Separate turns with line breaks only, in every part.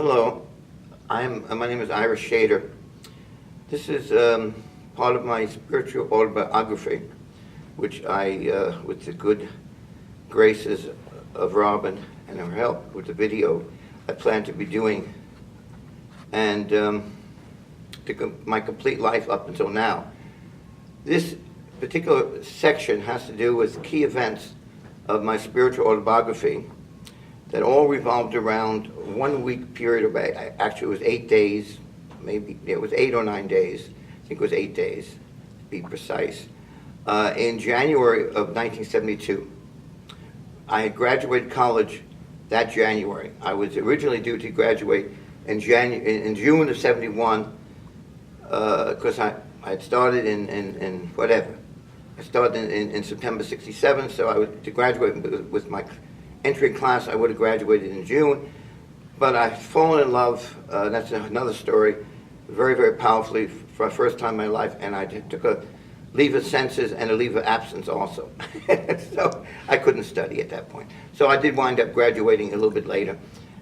Hello, my name is Ira Shader. This is part of my spiritual autobiography, which I, with the good graces of Robin and her help with the video, I plan to be doing, and my complete life up until now. This particular section has to do with key events of my spiritual autobiography that all revolved around 1 week period of, actually it was 8 days, maybe, it was 8 or 9 days, I think it was 8 days, to be precise, in January of 1972. I had graduated college that January. I was originally due to graduate in June of 71, because I had started in whatever. I started in September 67, so I was to graduate with my entering class. I would have graduated in June, but I've fallen in love, that's another story, very, very powerfully for the first time in my life, and I took a leave of senses and a leave of absence also. So I couldn't study at that point. So I did wind up graduating a little bit later.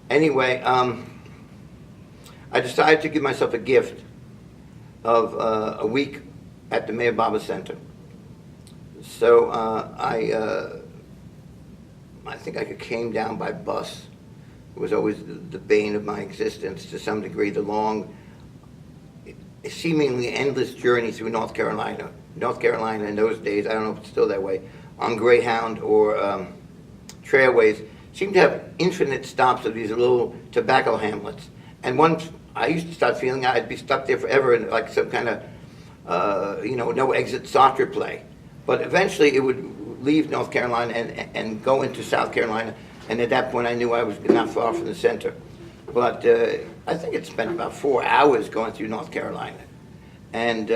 Anyway, I decided to give myself a gift of a week at the Meher Baba Center. So I think I came down by bus. It was always the bane of my existence to some degree, the long, seemingly endless journey through North Carolina. North Carolina in those days, I don't know if it's still that way, on Greyhound or Trailways, seemed to have infinite stops of these little tobacco hamlets. And once I used to start feeling I'd be stuck there forever in like some kind of, no exit soccer play. But eventually it would leave North Carolina and go into South Carolina, and at that point I knew I was not far from the center. But I think it spent about 4 hours going through North Carolina. And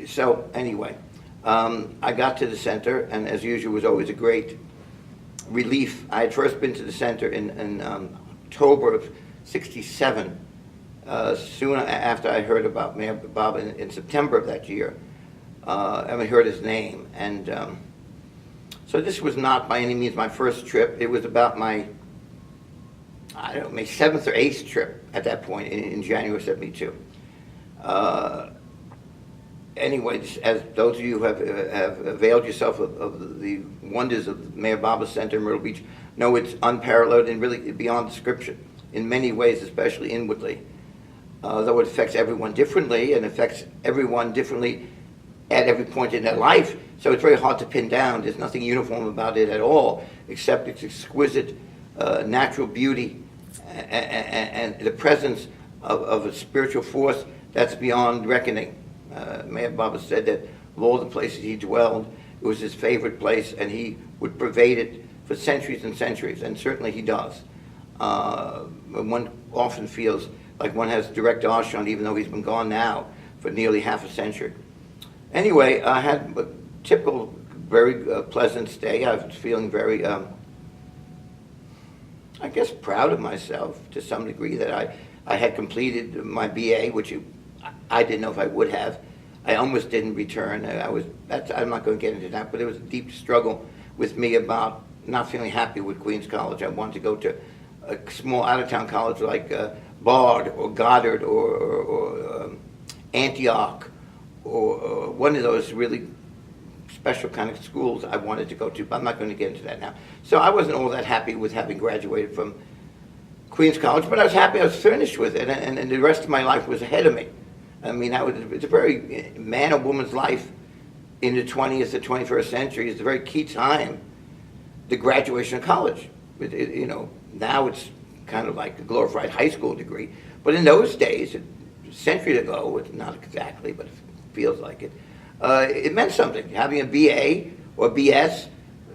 so anyway, I got to the center, and as usual, it was always a great relief. I had first been to the center in October of 67, soon after I heard about Meher Baba in September of that year. I heard his name, and so this was not by any means my first trip. It was about my, I don't know, my 7th or 8th trip at that point in January 72. Anyway, as those of you who have availed yourself of the wonders of the Meher Baba Center in Myrtle Beach know it's unparalleled and really beyond description in many ways, especially inwardly. Though it affects everyone differently and affects everyone differently at every point in their life, so it's very hard to pin down. There's nothing uniform about it at all, except its exquisite natural beauty and the presence of a spiritual force that's beyond reckoning. Meher Baba said that of all the places he dwelled, it was his favorite place, and he would pervade it for centuries and centuries, and certainly he does. One often feels like one has direct darshan, even though he's been gone now for nearly half a century. Anyway, I had a typical, very pleasant stay. I was feeling very, I guess, proud of myself to some degree that I had completed my BA, which I didn't know if I would have. I almost didn't return. I'm not going to get into that, but there was a deep struggle with me about not feeling happy with Queens College. I wanted to go to a small out-of-town college like Bard or Goddard or Antioch, or one of those really special kind of schools I wanted to go to, but I'm not going to get into that now. So I wasn't all that happy with having graduated from Queens College, but I was happy I was finished with it, and the rest of my life was ahead of me. I mean, it's a very, man or woman's life in the 20th or 21st century is a very key time, the graduation of college. Now it's kind of like a glorified high school degree, but in those days, centuries ago, it's not exactly, but it feels like it. It meant something. Having a BA or BS,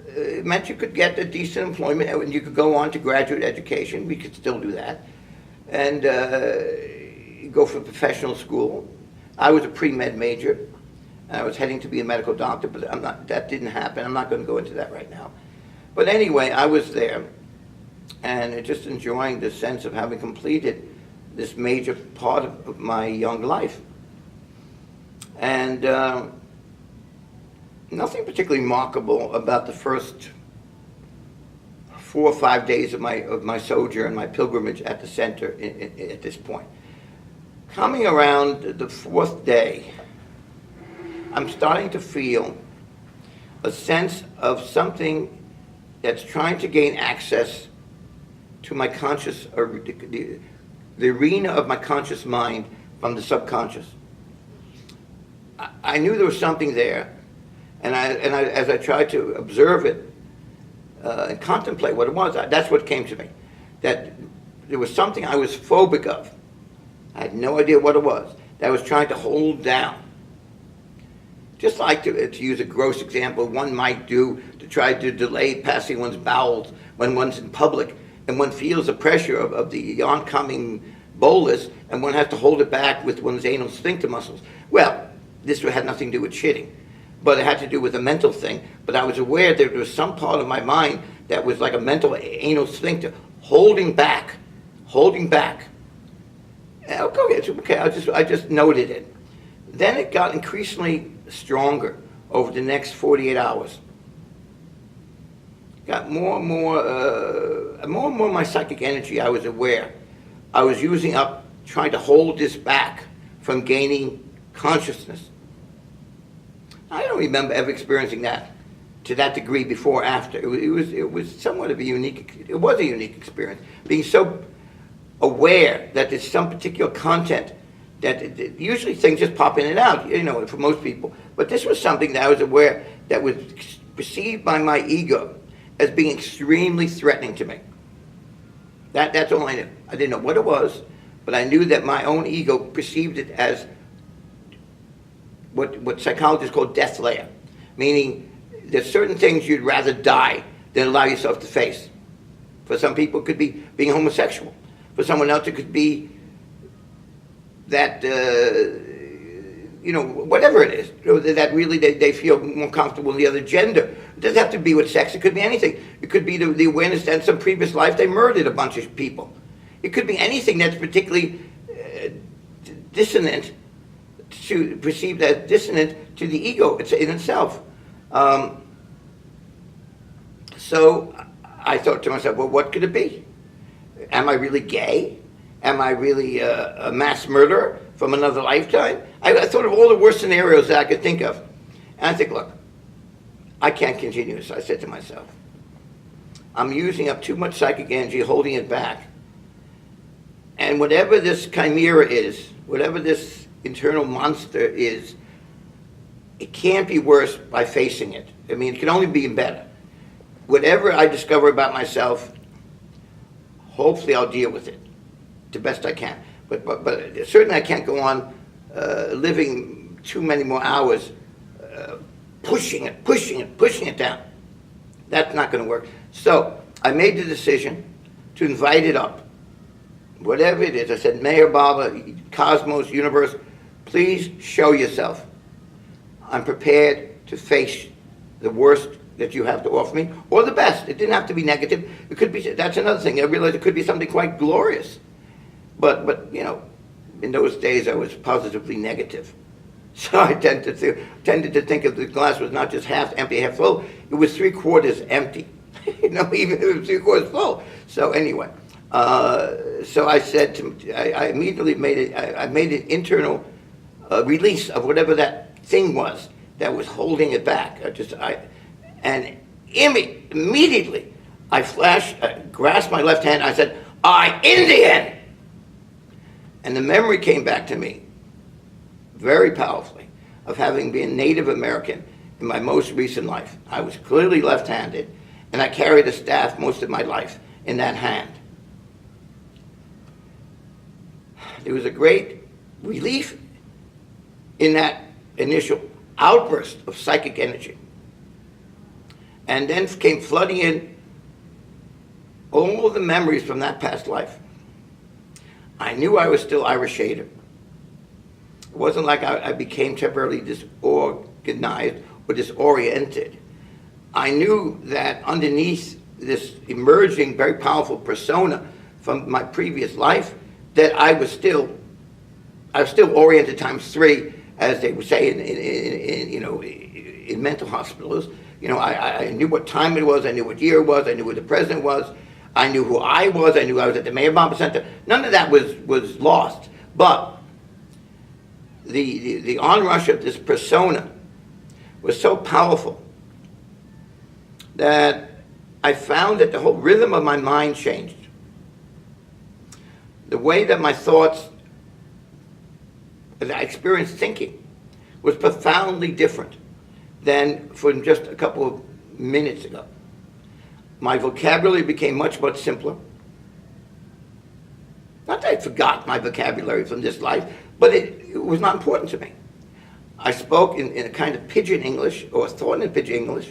it meant you could get a decent employment and you could go on to graduate education. We could still do that. And go for professional school. I was a pre-med major. I was heading to be a medical doctor, but that didn't happen. I'm not going to go into that right now. But anyway, I was there and just enjoying the sense of having completed this major part of my young life. And nothing particularly remarkable about the first 4 or 5 days of my sojourn, my pilgrimage at the center at this point. Coming around the 4th day, I'm starting to feel a sense of something that's trying to gain access to my conscious, or the arena of my conscious mind from the subconscious. I knew there was something there, and as I tried to observe it and contemplate what it was, that's what came to me. That there was something I was phobic of. I had no idea what it was, that I was trying to hold down. Just like, to use a gross example, one might do to try to delay passing one's bowels when one's in public, and one feels the pressure of the oncoming bolus, and one has to hold it back with one's anal sphincter muscles. Well, this had nothing to do with shitting, but it had to do with a mental thing. But I was aware that there was some part of my mind that was like a mental anal sphincter, holding back. Okay, I just noted it. Then it got increasingly stronger over the next 48 hours. Got more and more my psychic energy, I was aware. I was using up, trying to hold this back from gaining consciousness. I don't remember ever experiencing that to that degree before or after. It was somewhat of a unique experience. Being so aware that there's some particular content that usually things just pop in and out, for most people. But this was something that I was aware that was perceived by my ego as being extremely threatening to me. That's all I knew. I didn't know what it was, but I knew that my own ego perceived it as what psychologists call death layer, meaning there's certain things you'd rather die than allow yourself to face. For some people, it could be being homosexual. For someone else, it could be that, whatever it is, that really they feel more comfortable in the other gender. It doesn't have to be with sex. It could be anything. It could be the awareness that in some previous life they murdered a bunch of people. It could be anything that's particularly dissonant, perceived as dissonant to the ego in itself. So I thought to myself, well, what could it be? Am I really gay? Am I really a mass murderer from another lifetime? I thought of all the worst scenarios that I could think of. And I think, look, I can't continue this, I said to myself. I'm using up too much psychic energy, holding it back. And whatever this chimera is, whatever this internal monster is, it can't be worse by facing it. I mean, it can only be better. Whatever I discover about myself, hopefully I'll deal with it the best I can. But certainly I can't go on living too many more hours pushing it down. That's not going to work. So I made the decision to invite it up. Whatever it is, I said, Mayor Baba, Cosmos, Universe, please show yourself. I'm prepared to face the worst that you have to offer me, or the best. It didn't have to be negative. It could be, that's another thing. I realized it could be something quite glorious. But in those days I was positively negative. So I tended to think of the glass was not just half empty, half full. It was 3/4 empty. Even if it was 3/4 full. So anyway, so I said I immediately made an internal release of whatever that thing was that was holding it back. And immediately I grasped my left hand. I said, Indian. And the memory came back to me very powerfully of having been Native American in my most recent life. I was clearly left-handed, and I carried a staff most of my life in that hand. There was a great relief in that initial outburst of psychic energy. And then came flooding in all the memories from that past life. I knew I was still Ira Shader. It wasn't like I became temporarily disorganized or disoriented. I knew that underneath this emerging, very powerful persona from my previous life, that I was still oriented times 3, as they would say in mental hospitals. I knew what time it was, I knew what year it was, I knew who the president was, I knew who I was, I knew I was at the Mayor Obama Center. None of that was lost. But the onrush of this persona was so powerful that I found that the whole rhythm of my mind changed. The way that my thoughts, that I experienced thinking, was profoundly different than from just a couple of minutes ago. My vocabulary became much, much simpler. Not that I forgot my vocabulary from this life, but it was not important to me. I spoke in a kind of pidgin English, or thought in pidgin English,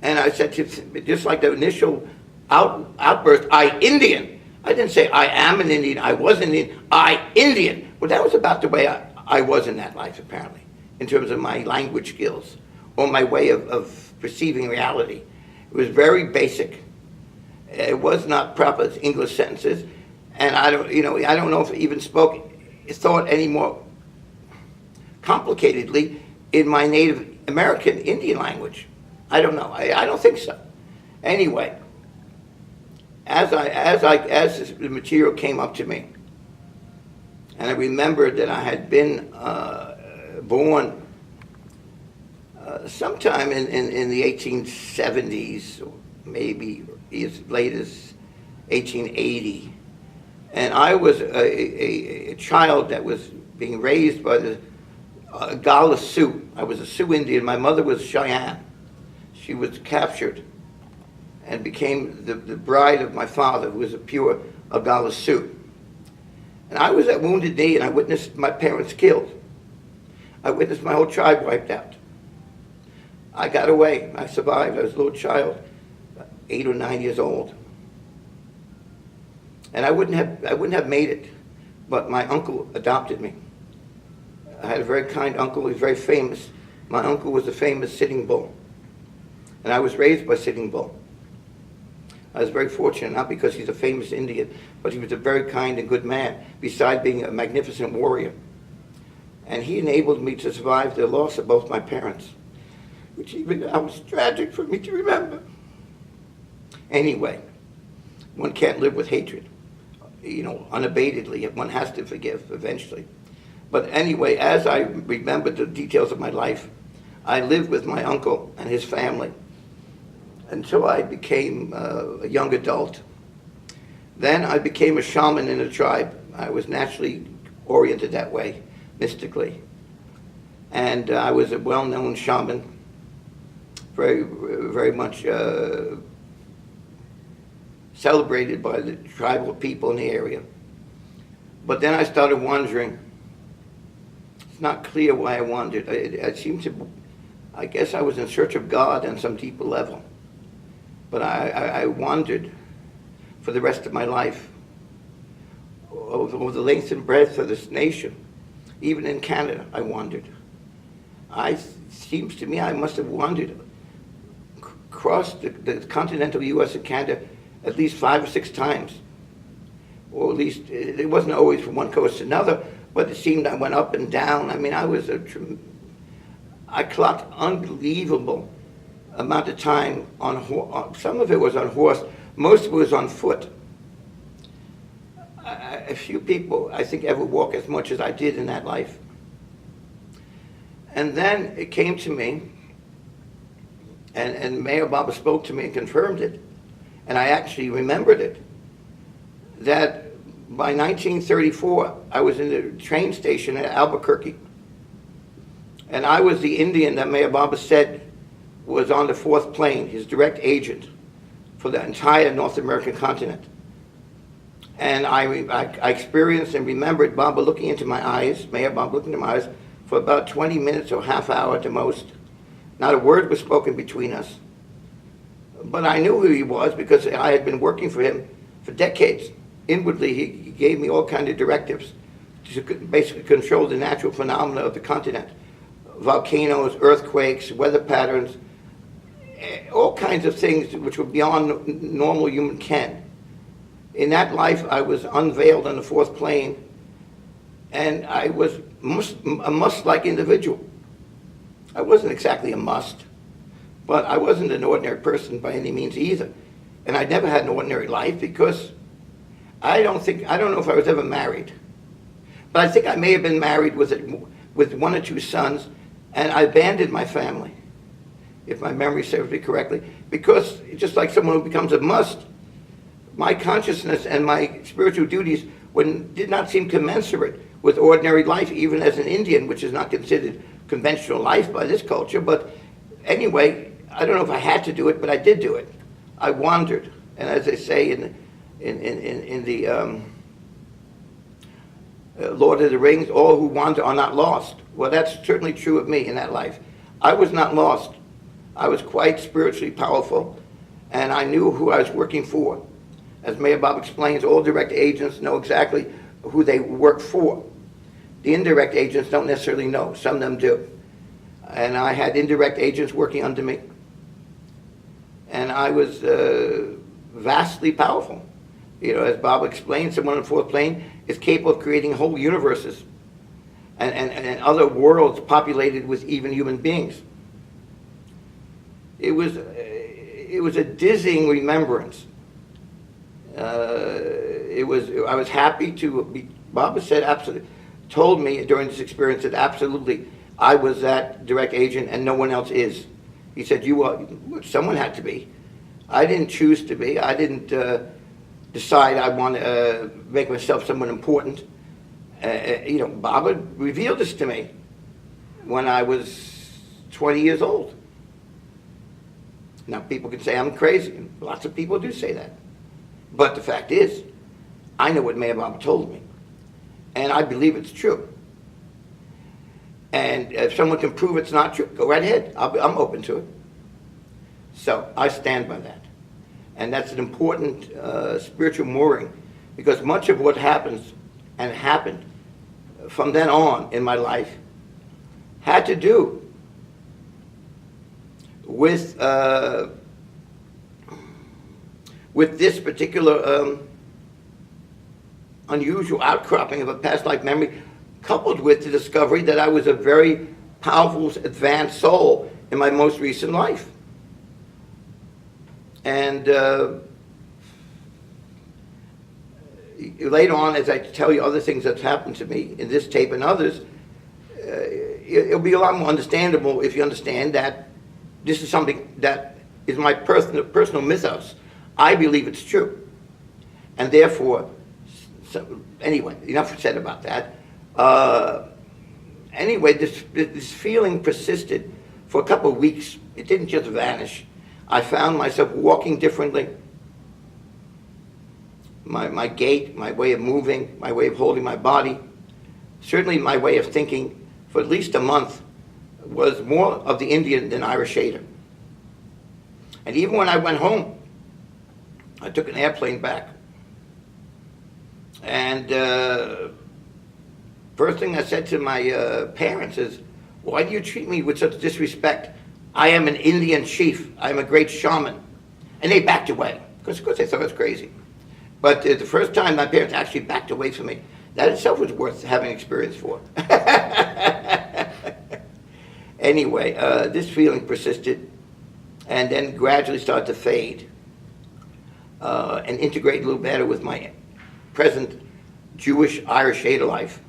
and I said, just like the initial outburst, I Indian. I didn't say I am an Indian, I was an Indian, I Indian. Well, that was about the way I was in that life, apparently, in terms of my language skills, or my way of perceiving reality. It was very basic. It was not proper English sentences, and I don't know if I even thought any more complicatedly in my Native American Indian language. I don't know. I don't think so. Anyway, as the material came up to me, and I remembered that I had been born sometime in the 1870s, or maybe as late as 1880, and I was a child that was being raised by the Gala Sioux. I was a Sioux Indian. My mother was Cheyenne. She was captured and became the bride of my father, who was a pure Gala Sioux. And I was at Wounded Knee, and I witnessed my parents killed. I witnessed my whole tribe wiped out. I got away. I survived. I was a little child, 8 or 9 years old. And I wouldn't have made it, but my uncle adopted me. I had a very kind uncle. He was very famous. My uncle was a famous Sitting Bull. And I was raised by Sitting Bull. I was very fortunate, not because he's a famous Indian, but he was a very kind and good man, besides being a magnificent warrior. And he enabled me to survive the loss of both my parents, which even now was tragic for me to remember. Anyway, one can't live with hatred, unabatedly. One has to forgive eventually. But anyway, as I remembered the details of my life, I lived with my uncle and his family until I became a young adult. Then I became a shaman in a tribe. I was naturally oriented that way, mystically. And I was a well-known shaman, very, very much celebrated by the tribal people in the area. But then I started wandering. It's not clear why I wandered. I guess I was in search of God on some deeper level. But I wandered for the rest of my life, over the length and breadth of this nation. Even in Canada, I wandered. Seems to me I must have wandered across the continental U.S. and Canada at least 5 or 6 times. Or at least, it wasn't always from one coast to another, but it seemed I went up and down. I mean, I clocked unbelievable amount of time on some of it was on horse, most of it was on foot. A few people, I think, ever walk as much as I did in that life. And then it came to me, and Mayor Obama spoke to me and confirmed it, and I actually remembered it, that by 1934, I was in the train station at Albuquerque, and I was the Indian that Mayor Obama said was on the 4th plane, his direct agent for the entire North American continent. And I experienced and remembered Baba looking into my eyes, Mayor Baba looking into my eyes, for about 20 minutes or half hour at the most. Not a word was spoken between us. But I knew who he was because I had been working for him for decades. Inwardly, he gave me all kinds of directives to basically control the natural phenomena of the continent. Volcanoes, earthquakes, weather patterns, all kinds of things which were beyond normal human ken. In that life, I was unveiled on the 4th plane, and I was a must-like individual. I wasn't exactly a must, But I wasn't an ordinary person by any means either. And I never had an ordinary life because I don't know if I was ever married. But I think I may have been married with 1 or 2 sons, and I abandoned my family, if my memory serves me correctly, because just like someone who becomes a must, my consciousness and my spiritual duties did not seem commensurate with ordinary life, even as an Indian, which is not considered conventional life by this culture. But anyway, I don't know if I had to do it, but I did do it. I wandered, and as they say in the Lord of the Rings, all who wander are not lost. Well, that's certainly true of me in that life. I was not lost. I was quite spiritually powerful, and I knew who I was working for. As Mayor Bob explains, all direct agents know exactly who they work for. The indirect agents don't necessarily know. Some of them do. And I had indirect agents working under me. And I was vastly powerful. You know, as Bob explained, someone on the 4th plane is capable of creating whole universes and other worlds populated with even human beings. It was a dizzying remembrance. I was happy to be, Bob has said absolutely, told me during this experience that absolutely I was that direct agent and no one else is. He said, someone had to be. I didn't choose to be. I didn't decide I want to make myself someone important. Bob had revealed this to me when I was 20 years old. Now, people can say I'm crazy. Lots of people do say that. But the fact is, I know what Mayor Bob told me. And I believe it's true. And if someone can prove it's not true, go right ahead. I'm open to it. So I stand by that. And that's an important spiritual mooring, because much of what happens and happened from then on in my life had to do with this particular unusual outcropping of a past life memory, coupled with the discovery that I was a very powerful, advanced soul in my most recent life. And later on, as I tell you other things that's happened to me in this tape and others, it'll be a lot more understandable if you understand that this is something that is my personal mythos. I believe it's true. And therefore, anyway, enough said about that. Anyway, this feeling persisted for a couple of weeks. It didn't just vanish. I found myself walking differently. My gait, my way of moving, my way of holding my body, certainly my way of thinking for at least a month was more of the Indian than Ira Shader. And even when I went home, I took an airplane back. And first thing I said to my parents is, why do you treat me with such disrespect? I am an Indian chief. I am a great shaman. And they backed away, because of course they thought I was crazy. But the first time my parents actually backed away from me, that itself was worth having experience for. Anyway, this feeling persisted and then gradually started to fade and integrate a little better with my present Jewish Ira Shader life.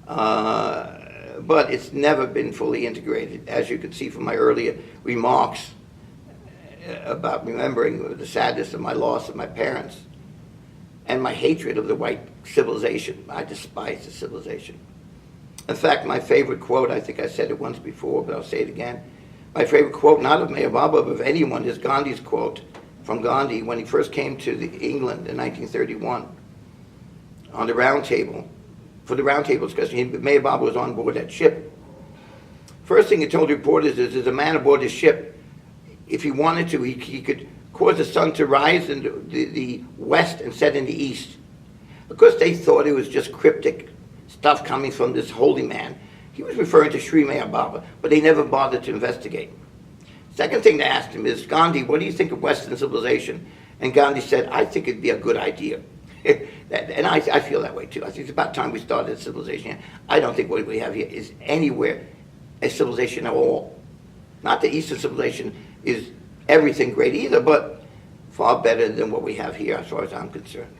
But it's never been fully integrated, as you can see from my earlier remarks about remembering the sadness of my loss of my parents and my hatred of the white civilization. I despise the civilization. In fact, my favorite quote, I think I said it once before, but I'll say it again. My favorite quote, not of Mayor Baba, but of anyone, is Gandhi's quote from Gandhi when he first came to England in 1931 on the round table. For the round table discussion, Mayor Baba was on board that ship. First thing he told reporters is, there's a man aboard the ship. If he wanted to, he could cause the sun to rise in the west and set in the east. Because they thought it was just cryptic stuff coming from this holy man. He was referring to Sri Mayor Baba, but they never bothered to investigate. Second thing they asked him is, Gandhi, what do you think of Western civilization? And Gandhi said, I think it'd be a good idea. And I feel that way too. I think it's about time we started a civilization here. I don't think what we have here is anywhere a civilization at all. Not that Eastern civilization is everything great either, but far better than what we have here as far as I'm concerned.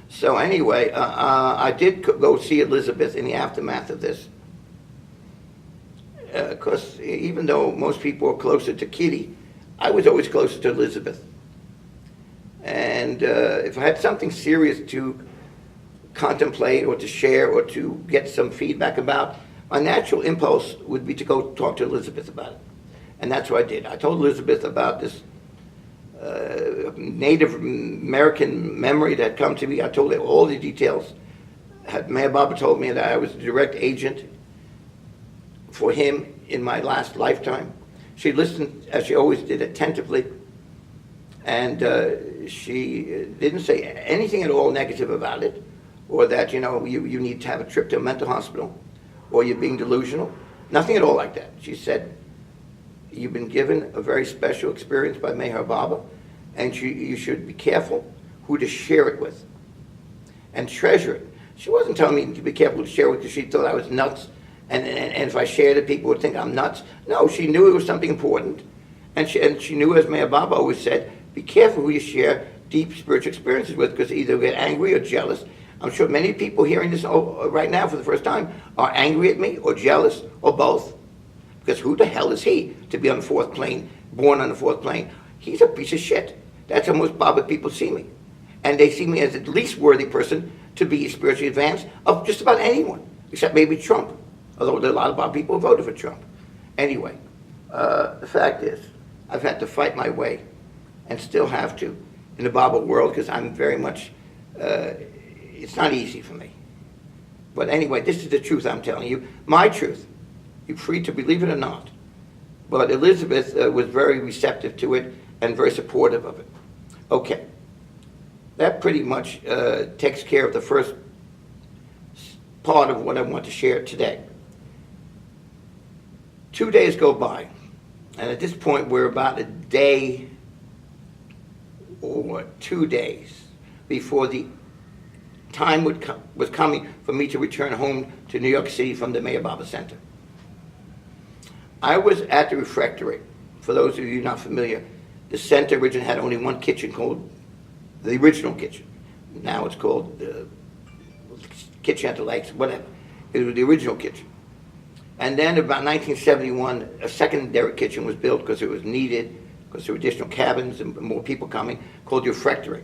So anyway, I did go see Elizabeth in the aftermath of this. Because even though most people are closer to Kitty, I was always closer to Elizabeth. And if I had something serious to contemplate or to share or to get some feedback about, my natural impulse would be to go talk to Elizabeth about it. And that's what I did. I told Elizabeth about this Native American memory that had come to me. I told her all the details. Mayor Baba told me that I was a direct agent for him in my last lifetime. She listened, as she always did, attentively, and she didn't say anything at all negative about it, or that, you know, you need to have a trip to a mental hospital, or you're being delusional. Nothing at all like that. She said, you've been given a very special experience by Meher Baba, and you should be careful who to share it with, and treasure it. She wasn't telling me to be careful to share it because she thought I was nuts, and if I shared it, people would think I'm nuts. No, she knew it was something important, and she knew, as Meher Baba always said, be careful who you share deep spiritual experiences with, because either you get angry or jealous. I'm sure many people hearing this right now for the first time are angry at me, or jealous, or both. Because who the hell is he to be on the fourth plane, born on the fourth plane? He's a piece of shit. That's how most Baba people see me. And they see me as the least worthy person to be spiritually advanced of just about anyone, except maybe Trump. Although there are a lot of Baba people who voted for Trump. Anyway, the fact is, I've had to fight my way, and still have to, in the Baba world, because I'm very much, it's not easy for me. But anyway, this is the truth I'm telling you, my truth. You're free to believe it or not. But Elizabeth was very receptive to it and very supportive of it. Okay, that pretty much takes care of the first part of what I want to share today. 2 days go by, and at this point we're about a day or 2 days before the time was coming for me to return home to New York City from the Meher Baba Center. I was at the refectory. For those of you not familiar, the center originally had only one kitchen called the original kitchen. Now it's called the kitchen at the lakes, whatever. It was the original kitchen. And then about 1971, a secondary kitchen was built because it was needed, because there were additional cabins and more people coming, called the refectory.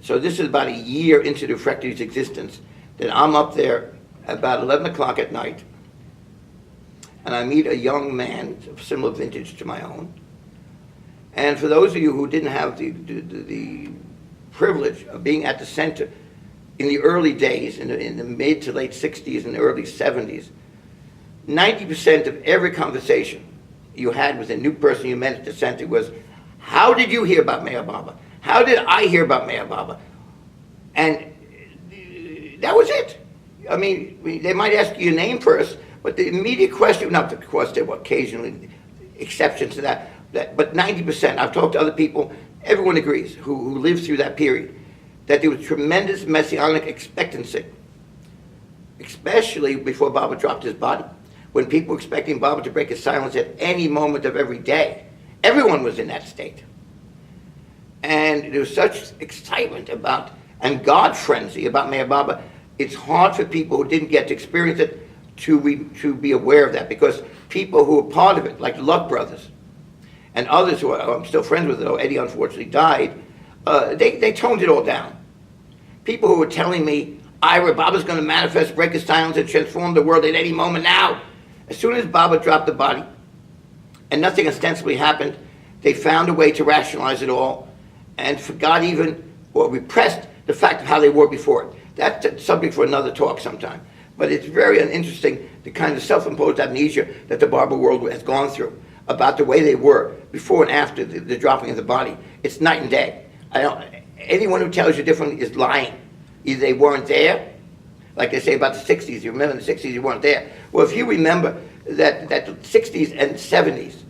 So this is about a year into the refectory's existence that I'm up there about 11 o'clock at night, and I meet a young man of similar vintage to my own. And for those of you who didn't have the privilege of being at the center in the early days, in the mid to late 60s and the early 70s, 90% of every conversation you had with a new person you met at the center was, how did you hear about Meher Baba? How did I hear about Meher Baba? And that was it. I mean, they might ask you your name first, but the immediate question, not of course there were occasionally exceptions to that, but 90%, I've talked to other people, everyone agrees who lived through that period, that there was tremendous messianic expectancy, especially before Baba dropped his body, when people were expecting Baba to break his silence at any moment of every day. Everyone was in that state. And there was such excitement about, and God frenzy about Meher Baba, it's hard for people who didn't get to experience it to be aware of that, because people who were part of it, like the Luck brothers, and others who I'm still friends with, though Eddie unfortunately died, they toned it all down. People who were telling me, Ira, Baba's going to manifest, break his silence, and transform the world at any moment now. As soon as Baba dropped the body, and nothing ostensibly happened, they found a way to rationalize it all, and forgot even, or repressed the fact of how they were before it. That's a subject for another talk sometime. But it's very interesting, the kind of self-imposed amnesia that the Baba world has gone through about the way they were before and after the dropping of the body. It's night and day. Anyone who tells you differently is lying. Either they weren't there, like they say about the 60s. You remember in the 60s you weren't there. Well, if you remember that the 60s and 70s,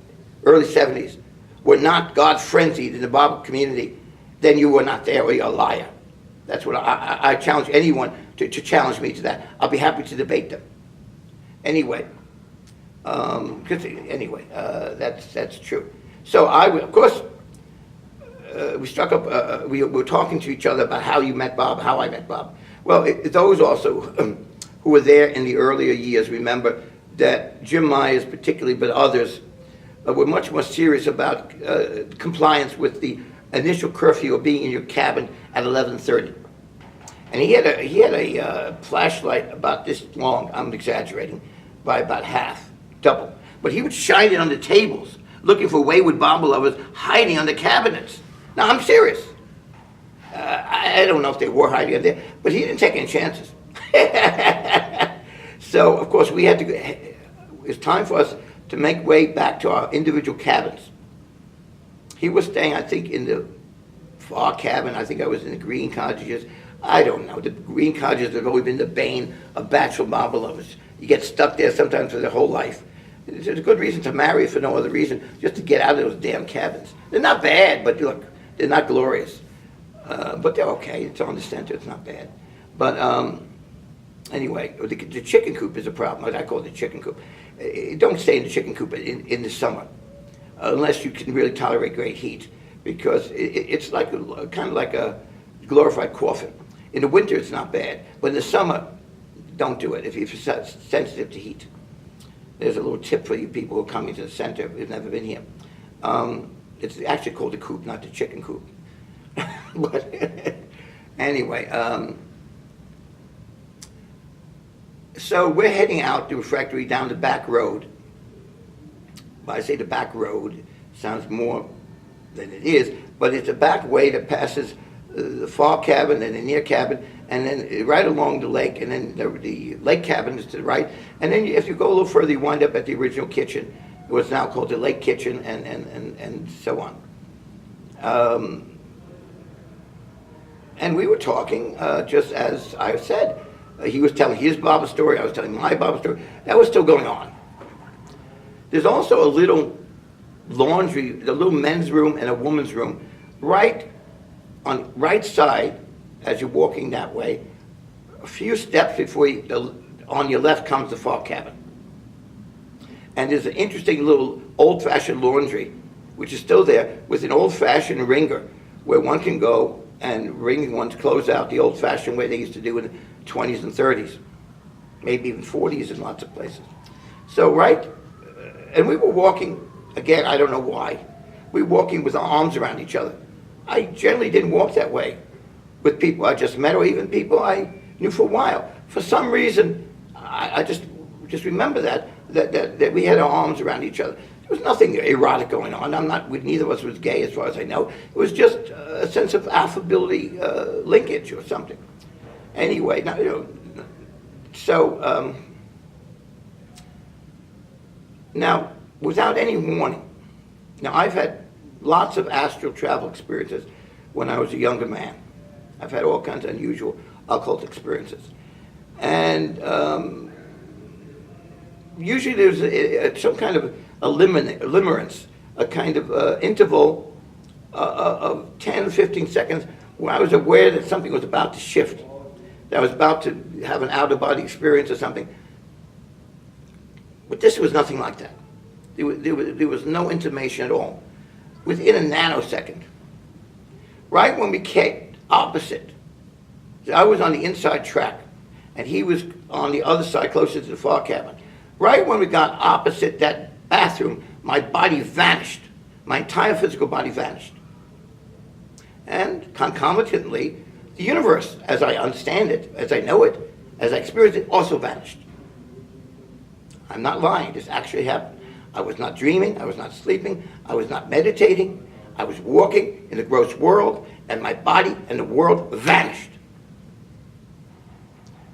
early 70s, were not God-frenzied in the Baba community, then you were not there, or you're a liar. That's what I challenge anyone to challenge me to that. I'll be happy to debate them. Anyway, Because anyway, that's true. So of course, we struck up. We were talking to each other about how you met Bob, how I met Bob. Well, those also who were there in the earlier years remember that Jim Myers, particularly, but others, were much more serious about compliance with the initial curfew of being in your cabin at 11:30. And he had a flashlight about this long. I'm exaggerating by about half, double. But he would shine it on the tables, looking for wayward Bible lovers hiding under cabinets. Now, I'm serious. I don't know if they were hiding in there, but he didn't take any chances. So, of course, we had to go. It's time for us to make way back to our individual cabins. He was staying, I think, in the far cabin. I think I was in the green cottages. I don't know. The green cottages have always been the bane of bachelor Bible lovers. You get stuck there sometimes for their whole life. It's a good reason to marry for no other reason, just to get out of those damn cabins. They're not bad, but look, they're not glorious. But they're okay. It's on the center. It's not bad. But anyway, the chicken coop is a problem. I call it the chicken coop. Don't stay in the chicken coop in the summer, unless you can really tolerate great heat, because it's like kind of like a glorified coffin. In the winter, it's not bad, but in the summer, don't do it if you're sensitive to heat. There's a little tip for you people who are coming to the center who've never been here. It's actually called the coop, not the chicken coop. But anyway, so we're heading out the refectory down the back road. When I say the back road, sounds more than it is, but it's a back way that passes the far cabin and the near cabin, and then right along the lake, and then the lake cabin is to the right, and then if you go a little further, you wind up at the original kitchen, what's now called the lake kitchen, and so on. And we were talking, just as I said. He was telling his Bible story, I was telling my Bible story. That was still going on. There's also a little laundry, a little men's room and a woman's room, right on right side as you're walking that way. A few steps before on your left comes the far cabin. And there's an interesting little old-fashioned laundry, which is still there, with an old-fashioned wringer, where one can go and wring one's clothes out the old-fashioned way they used to do in the 20s and 30s, maybe even 40s in lots of places. So and we were walking, again, I don't know why, we were walking with our arms around each other. I generally didn't walk that way with people I just met or even people I knew for a while. For some reason, I just remember that we had our arms around each other. There was nothing erotic going on. Neither of us was gay as far as I know. It was just a sense of affability, linkage or something. Anyway, now, so now without any warning. Now I've had lots of astral travel experiences when I was a younger man. I've had all kinds of unusual occult experiences, and usually there's some kind of limerence, a kind of interval of 10, 15 seconds where I was aware that something was about to shift, that I was about to have an out-of-body experience or something. But this was nothing like that. There was no intimation at all. Within a nanosecond, right when we came opposite, I was on the inside track, and he was on the other side, closer to the far cabin. Right when we got opposite that bathroom, my body vanished. My entire physical body vanished. And concomitantly, the universe, as I understand it, as I know it, as I experience it, also vanished. I'm not lying. This actually happened. I was not dreaming. I was not sleeping. I was not meditating. I was walking in the gross world, and my body and the world vanished.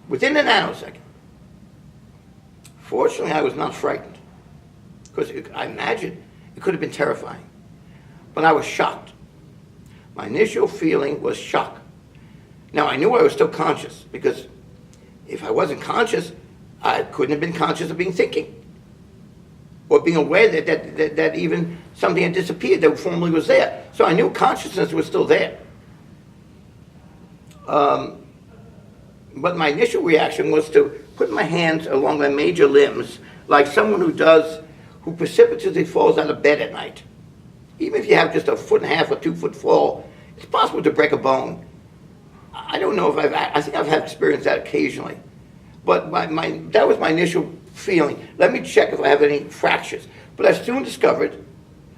Within a nanosecond. Fortunately, I was not frightened, because I imagine it could have been terrifying. But I was shocked. My initial feeling was shock. Now, I knew I was still conscious, because if I wasn't conscious, I couldn't have been conscious of being thinking, or being aware that even something had disappeared that formerly was there. So I knew consciousness was still there. But my initial reaction was to put my hands along my major limbs, like someone who precipitously falls out of bed at night. Even if you have just a 1.5 or 2 foot fall, it's possible to break a bone. I don't know if I think I've had experienced that occasionally. But that was my initial feeling. Let me check if I have any fractures. But I soon discovered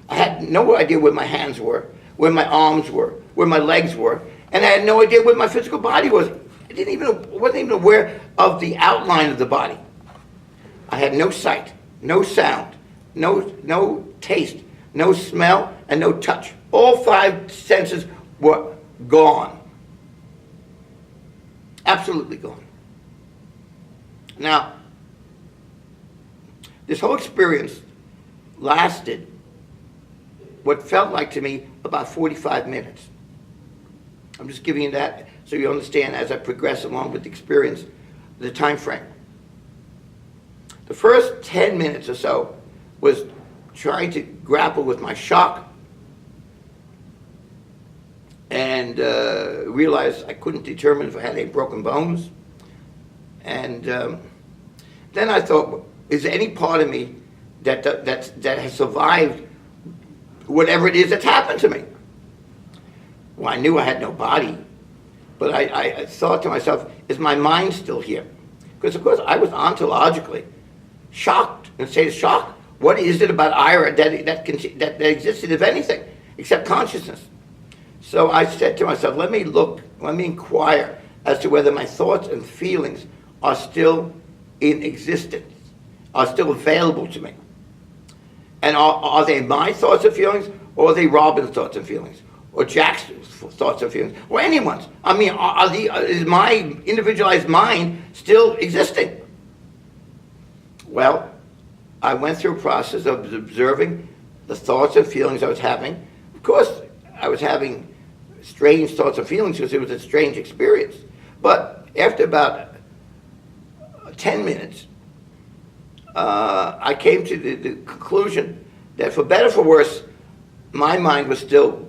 I had no idea where my hands were, where my arms were, where my legs were, and I had no idea where my physical body was. Wasn't even aware of the outline of the body. I had no sight, no sound, no taste, no smell, and no touch. All 5 senses were gone. Absolutely gone. Now, this whole experience lasted what felt like to me about 45 minutes. I'm just giving you that so you understand as I progress along with the experience, the time frame. The first 10 minutes or so was trying to grapple with my shock and realized I couldn't determine if I had any broken bones. And then I thought, is there any part of me that has survived whatever it is that's happened to me? Well, I knew I had no body, but I thought to myself, is my mind still here? Because, of course, I was ontologically shocked. And say shock, what is it about Ira that existed, if anything, except consciousness? So I said to myself, let me inquire as to whether my thoughts and feelings are still in existence, are still available to me. And are they my thoughts and feelings, or are they Robin's thoughts and feelings, or Jack's thoughts and feelings, or anyone's? I mean, is my individualized mind still existing? Well, I went through a process of observing the thoughts and feelings I was having. Of course, I was having strange thoughts and feelings because it was a strange experience. But after about 10 minutes, I came to the conclusion that for better or for worse, my mind was still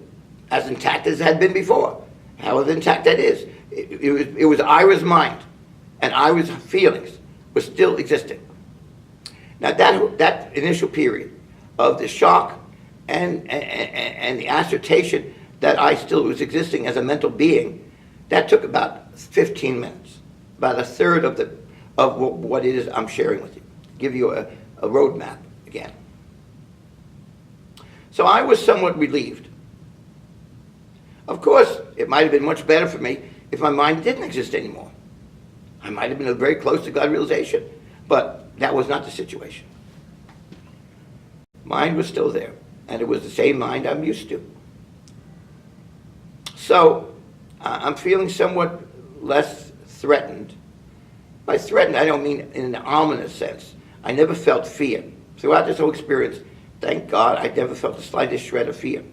as intact as it had been before. However intact that is. It was Ira's mind, and Ira's feelings were still existing. Now that initial period of the shock and the assertion that I still was existing as a mental being, that took about 15 minutes, about a third of what it is I'm sharing with you. Give you a roadmap again. So I was somewhat relieved. Of course, it might have been much better for me if my mind didn't exist anymore. I might have been very close to God realization, but that was not the situation. Mind was still there, and it was the same mind I'm used to. So I'm feeling somewhat less threatened. By threatened, I don't mean in an ominous sense. I never felt fear. Throughout this whole experience, thank God, I never felt the slightest shred of fear.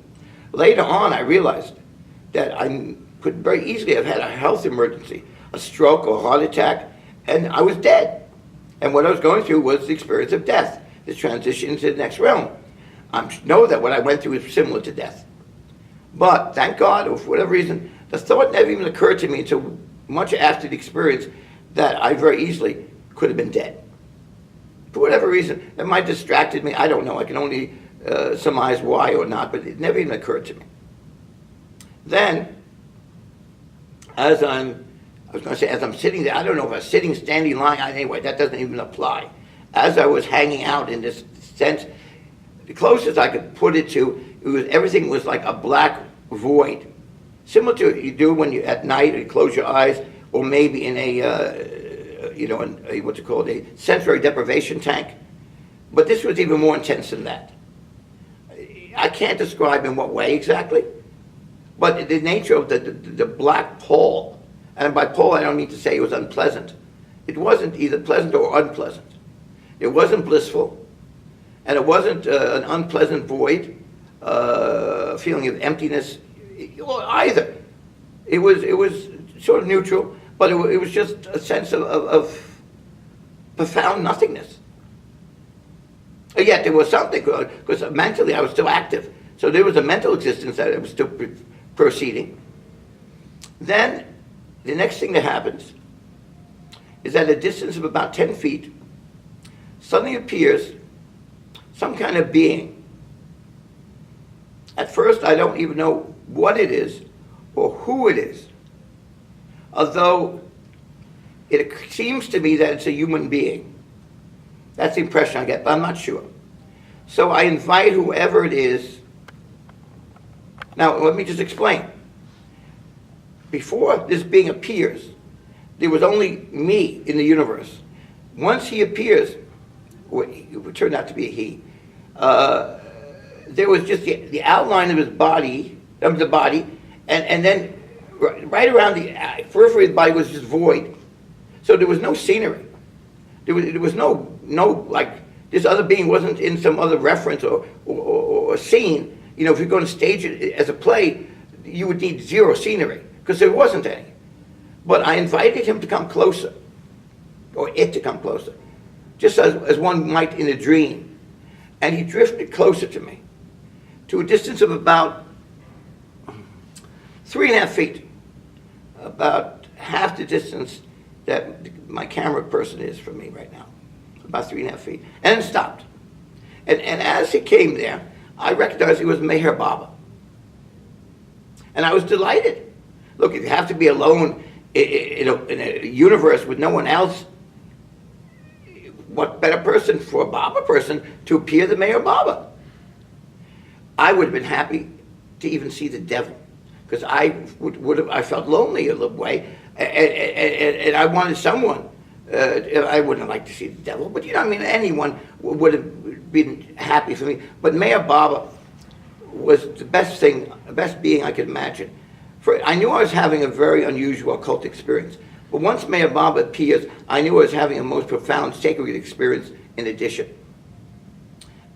Later on, I realized that I could very easily have had a health emergency, a stroke or a heart attack, and I was dead. And what I was going through was the experience of death, the transition into the next realm. I know that what I went through was similar to death. But thank God, or for whatever reason, the thought never even occurred to me until much after the experience that I very easily could have been dead. For whatever reason, that might have distracted me. I don't know. I can only surmise why or not, but it never even occurred to me. Then, as I'm sitting there, I don't know if I was sitting, standing, lying, anyway, that doesn't even apply. As I was hanging out in this sense, the closest I could put it to, everything was like a black void. Similar to what you do when you, at night, you close your eyes, or maybe in what's it called, a sensory deprivation tank. But this was even more intense than that. I can't describe in what way exactly, but the nature of the black pall, and by pall I don't mean to say it was unpleasant. It wasn't either pleasant or unpleasant. It wasn't blissful, and it wasn't an unpleasant void, feeling of emptiness either. It was sort of neutral, but it was just a sense of profound nothingness. Yet there was something, because mentally I was still active. So there was a mental existence that was still proceeding. Then the next thing that happens is at a distance of about 10 feet, suddenly appears some kind of being. At first, I don't even know what it is or who it is, although it seems to me that it's a human being. That's the impression I get, but I'm not sure. So I invite whoever it is. Now, let me just explain. Before this being appears, there was only me in the universe. Once he appears, or it turned out to be a he, there was just the outline of his body, of the body, and then right around the periphery of the body was just void. So there was no scenery. There was no like, this other being wasn't in some other reference or scene. You know, if you're going to stage it as a play, you would need zero scenery, because there wasn't any. But I invited him to come closer, or it to come closer, just as one might in a dream. And he drifted closer to me, to a distance of about 3.5 feet, about half the distance that my camera person is from me right now, about 3.5 feet, and then stopped. And as he came there, I recognized he was Meher Baba. And I was delighted. Look, if you have to be alone in a universe with no one else, what better person for a Baba person to appear than Meher Baba? I would have been happy to even see the devil, because I felt lonely a little way, and I wanted someone. I wouldn't have liked to see the devil, but you know, I mean, anyone would have been happy for me. But Meher Baba was the best thing, the best being I could imagine. I knew I was having a very unusual occult experience. But once Meher Baba appears, I knew I was having a most profound sacred experience in addition.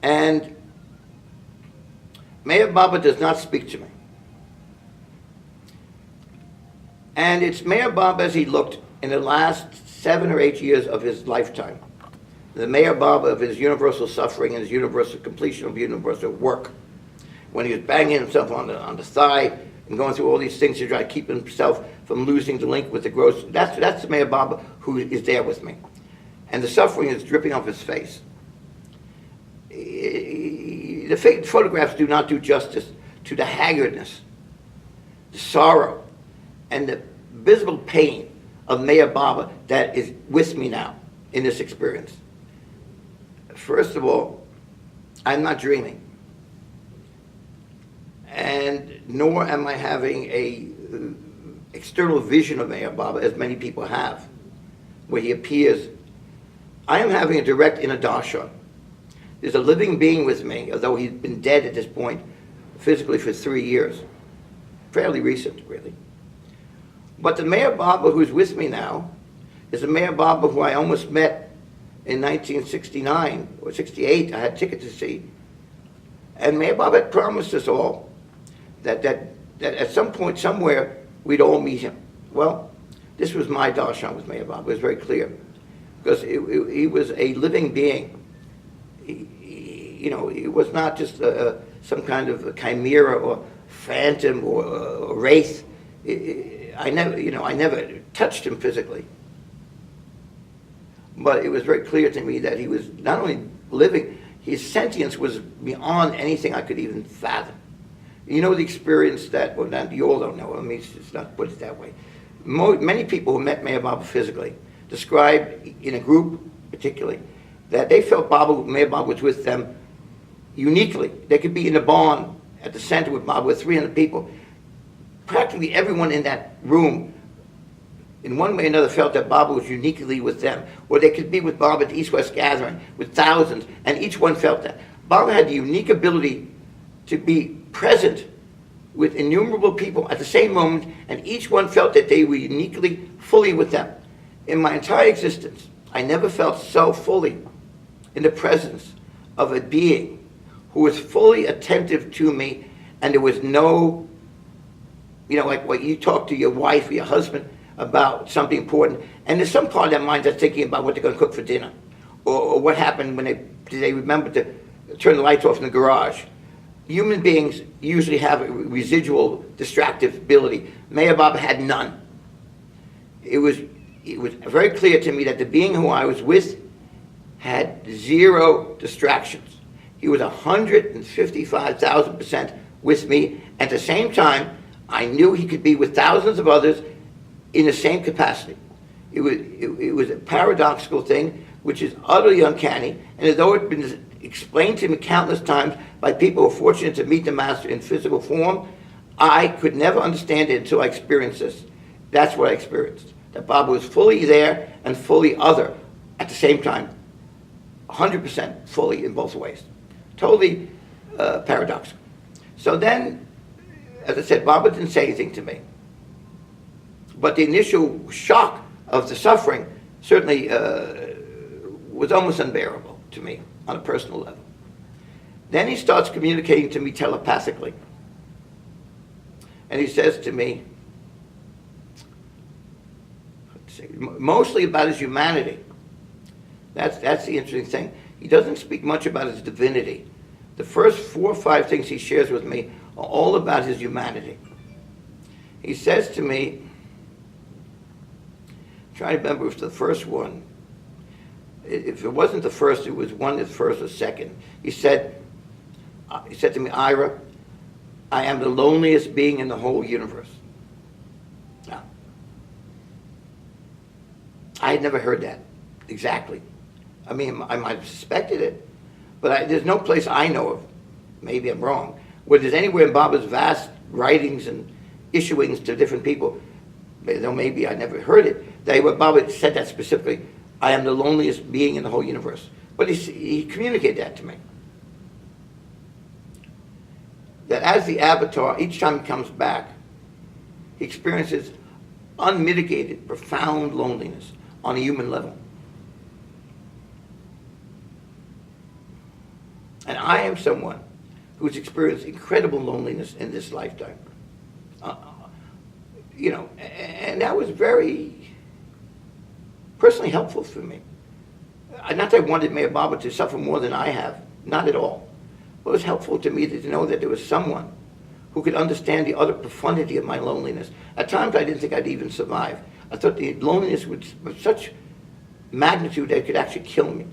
And Meher Baba does not speak to me. And it's Meher Baba as he looked in the last 7 or 8 years of his lifetime. The Meher Baba of his universal suffering and his universal completion of universal work. When he was banging himself on the thigh and going through all these things to try to keep himself from losing the link with the gross. That's the Meher Baba who is there with me. And the suffering is dripping off his face. The photographs do not do justice to the haggardness, the sorrow, and the visible pain of Meher Baba that is with me now in this experience. First of all, I'm not dreaming. And nor am I having a external vision of Meher Baba, as many people have, where he appears. I am having a direct inner darshan. There's a living being with me, although he's been dead at this point, physically for 3 years. Fairly recent, really. But the Meher Baba who's with me now is a Meher Baba who I almost met in 1969 or 68. I had a ticket to see. And Meher Baba had promised us all that at some point, somewhere, we'd all meet him. Well, this was my darshan with Meher Baba. It was very clear. Because he was a living being. He was not just some kind of a chimera or phantom or wraith. I never touched him physically. But it was very clear to me that he was not only living, his sentience was beyond anything I could even fathom. You know the experience that, well, you all don't know, I mean, it's not put it that way. Many people who met Meher Baba physically described, in a group particularly, that they felt Meher Baba was with them uniquely. They could be in a barn at the center with Baba with 300 people. Practically everyone in that room, in one way or another, felt that Baba was uniquely with them. Or they could be with Baba at the East-West Gathering with thousands, and each one felt that. Baba had the unique ability to be present with innumerable people at the same moment, and each one felt that they were uniquely, fully with them. In my entire existence, I never felt so fully in the presence of a being who was fully attentive to me, and there was no, like what you talk to your wife or your husband about something important, and there's some part of their mind that's thinking about what they're going to cook for dinner, or what happened when they remember to turn the lights off in the garage. Human beings usually have a residual distractive ability. Meher Baba had none. It was very clear to me that the being who I was with had zero distractions. He was 155,000% with me. At the same time, I knew he could be with thousands of others in the same capacity. It was a paradoxical thing, which is utterly uncanny, and although it had been explained to me countless times by people who were fortunate to meet the Master in physical form, I could never understand it until I experienced this. That's what I experienced, that Baba was fully there and fully other at the same time, 100% fully in both ways. Totally paradoxical. So then, as I said, Baba didn't say anything to me. But the initial shock of the suffering certainly was almost unbearable to me on a personal level. Then he starts communicating to me telepathically. And he says to me, mostly about his humanity. That's the interesting thing. He doesn't speak much about his divinity. The first 4 or 5 things he shares with me are all about his humanity. He says to me, I'm trying to remember if it's the first one. If it wasn't the first, it was one of the first or second. He said to me, Ira, I am the loneliest being in the whole universe. Now, I had never heard that exactly. I mean, I might have suspected it, but there's no place I know of, maybe I'm wrong, where there's anywhere in Baba's vast writings and issuings to different people, though maybe I never heard it, that Baba said that specifically, I am the loneliest being in the whole universe. But he communicated that to me. That as the avatar, each time he comes back, he experiences unmitigated, profound loneliness on a human level. And I am someone who's experienced incredible loneliness in this lifetime. And that was very personally helpful for me. Not that I wanted Meher Baba to suffer more than I have, not at all. But it was helpful to me to know that there was someone who could understand the utter profundity of my loneliness. At times I didn't think I'd even survive. I thought the loneliness was such magnitude that it could actually kill me,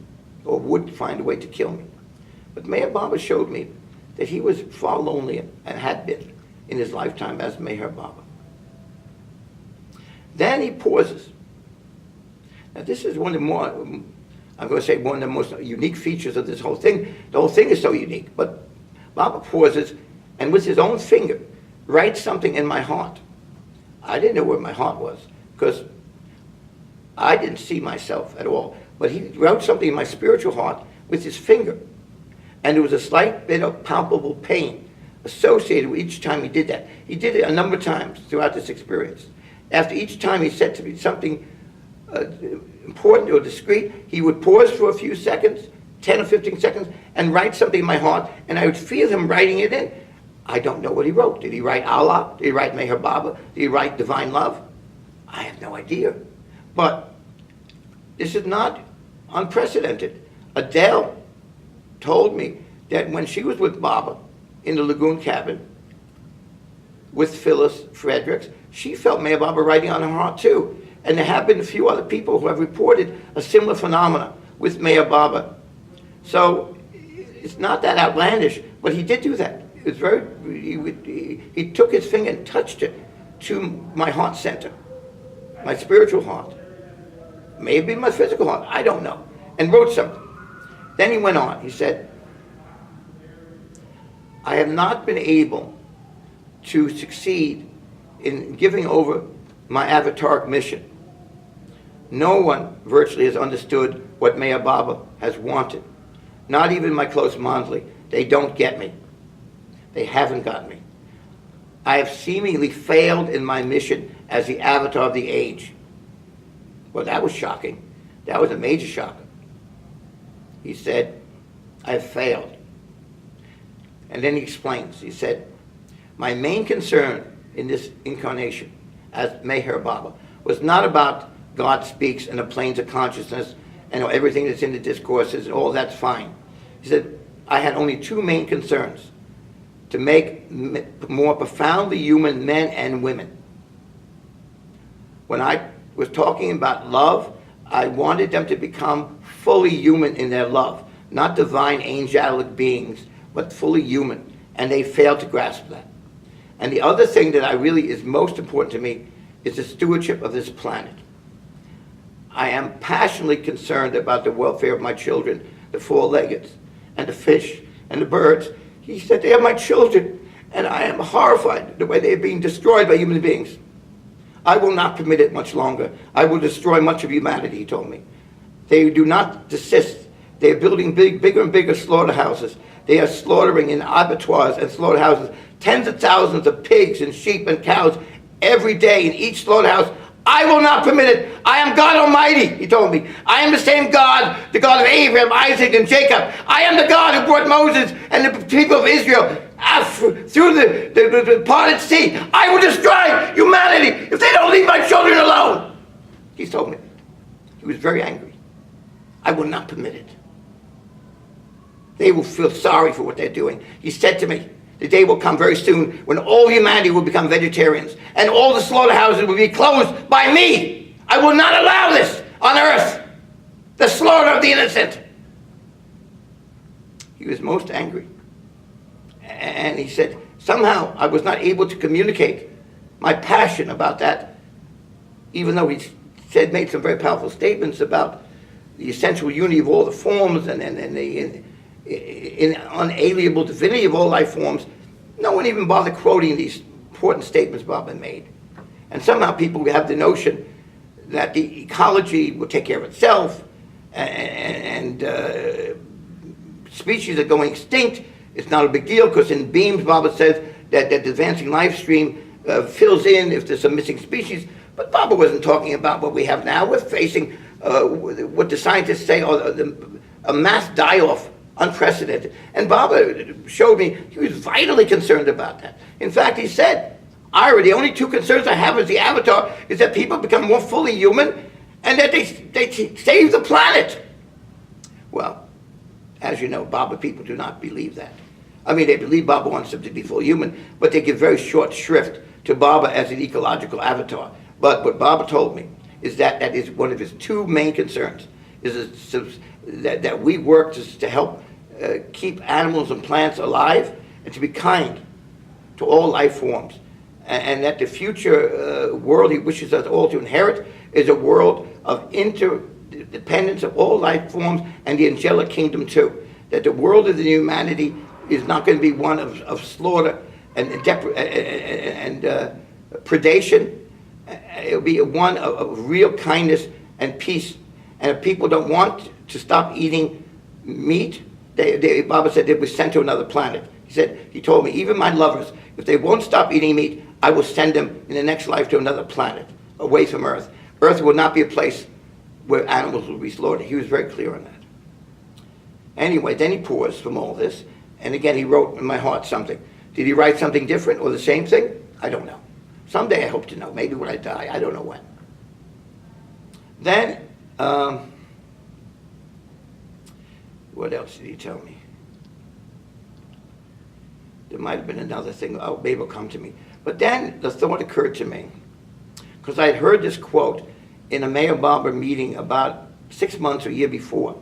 or would find a way to kill me. But Meher Baba showed me that he was far lonelier, and had been, in his lifetime as Meher Baba. Then he pauses. Now this is one of the more, I'm going to say one of the most unique features of this whole thing. The whole thing is so unique, but Baba pauses and with his own finger writes something in my heart. I didn't know where my heart was because I didn't see myself at all, but he wrote something in my spiritual heart with his finger. And there was a slight bit of palpable pain associated with each time he did that. He did it a number of times throughout this experience. After each time he said to me something important or discreet, he would pause for a few seconds, 10 or 15 seconds, and write something in my heart, and I would feel him writing it in. I don't know what he wrote. Did he write Allah? Did he write Meher Baba? Did he write Divine Love? I have no idea. But this is not unprecedented. Adele told me that when she was with Baba in the lagoon cabin with Phyllis Fredericks, she felt Meher Baba writing on her heart too. And there have been a few other people who have reported a similar phenomenon with Meher Baba. So it's not that outlandish, but he did do that. It was he took his finger and touched it to my heart center, my spiritual heart. Maybe my physical heart, I don't know. And wrote something. Then he went on, he said, I have not been able to succeed in giving over my avataric mission. No one virtually has understood what Meher Baba has wanted. Not even my close Mandli. They don't get me. They haven't got me. I have seemingly failed in my mission as the avatar of the age. Well, that was shocking. That was a major shocker. He said, I have failed. And then he explains. He said, my main concern in this incarnation as Meher Baba was not about God speaks and the planes of consciousness and everything that's in the discourses and all that's fine. He said, I had only 2 main concerns: to make more profoundly human men and women. When I was talking about love, I wanted them to become fully human in their love, not divine angelic beings, but fully human, and they fail to grasp that. And the other thing that I really is most important to me is the stewardship of this planet. I am passionately concerned about the welfare of my children, the four-leggeds, and the fish, and the birds. He said, they are my children, and I am horrified the way they are being destroyed by human beings. I will not permit it much longer. I will destroy much of humanity, he told me. They do not desist. They are building bigger and bigger slaughterhouses. They are slaughtering in abattoirs and slaughterhouses tens of thousands of pigs and sheep and cows every day in each slaughterhouse. I will not permit it. I am God Almighty, he told me. I am the same God, the God of Abraham, Isaac, and Jacob. I am the God who brought Moses and the people of Israel through the parted sea. I will destroy humanity if they don't leave my children alone. He told me. He was very angry. I will not permit it. They will feel sorry for what they're doing. He said to me, the day will come very soon when all humanity will become vegetarians and all the slaughterhouses will be closed by me. I will not allow this on earth, the slaughter of the innocent. He was most angry. And he said, somehow I was not able to communicate my passion about that, even though he made some very powerful statements about the essential unity of all the forms and the unalienable divinity of all life forms. No one even bothered quoting these important statements Bob had made. And somehow people have the notion that the ecology will take care of itself, and species are going extinct. It's not a big deal because in beams, Bob says that the advancing life stream fills in if there's some missing species. But Bob wasn't talking about what we have now. We're facing what the scientists say a mass die-off, unprecedented. And Baba showed me he was vitally concerned about that. In fact, he said, Ira, the only two concerns I have as the avatar is that people become more fully human and that they save the planet. Well, as you know, Baba people do not believe that. I mean, they believe Baba wants them to be full human, but they give very short shrift to Baba as an ecological avatar. But what Baba told me is that is one of his two main concerns, is that we work to help keep animals and plants alive and to be kind to all life forms. And that the future world he wishes us all to inherit is a world of interdependence of all life forms and the angelic kingdom too. That the world of the humanity is not going to be one of slaughter and predation. It'll be one of real kindness and peace. And if people don't want to stop eating meat, Baba said they were sent to another planet. He told me, even my lovers, if they won't stop eating meat, I will send them in the next life to another planet, away from Earth. Earth will not be a place where animals will be slaughtered. He was very clear on that. Anyway, then he paused from all this, and again he wrote in my heart something. Did he write something different or the same thing? I don't know. Someday I hope to know, maybe when I die, I don't know when. Then, what else did he tell me? There might have been another thing, maybe it'll come to me. But then the thought occurred to me, because I had heard this quote in a Mayor Baba meeting about 6 months or a year before.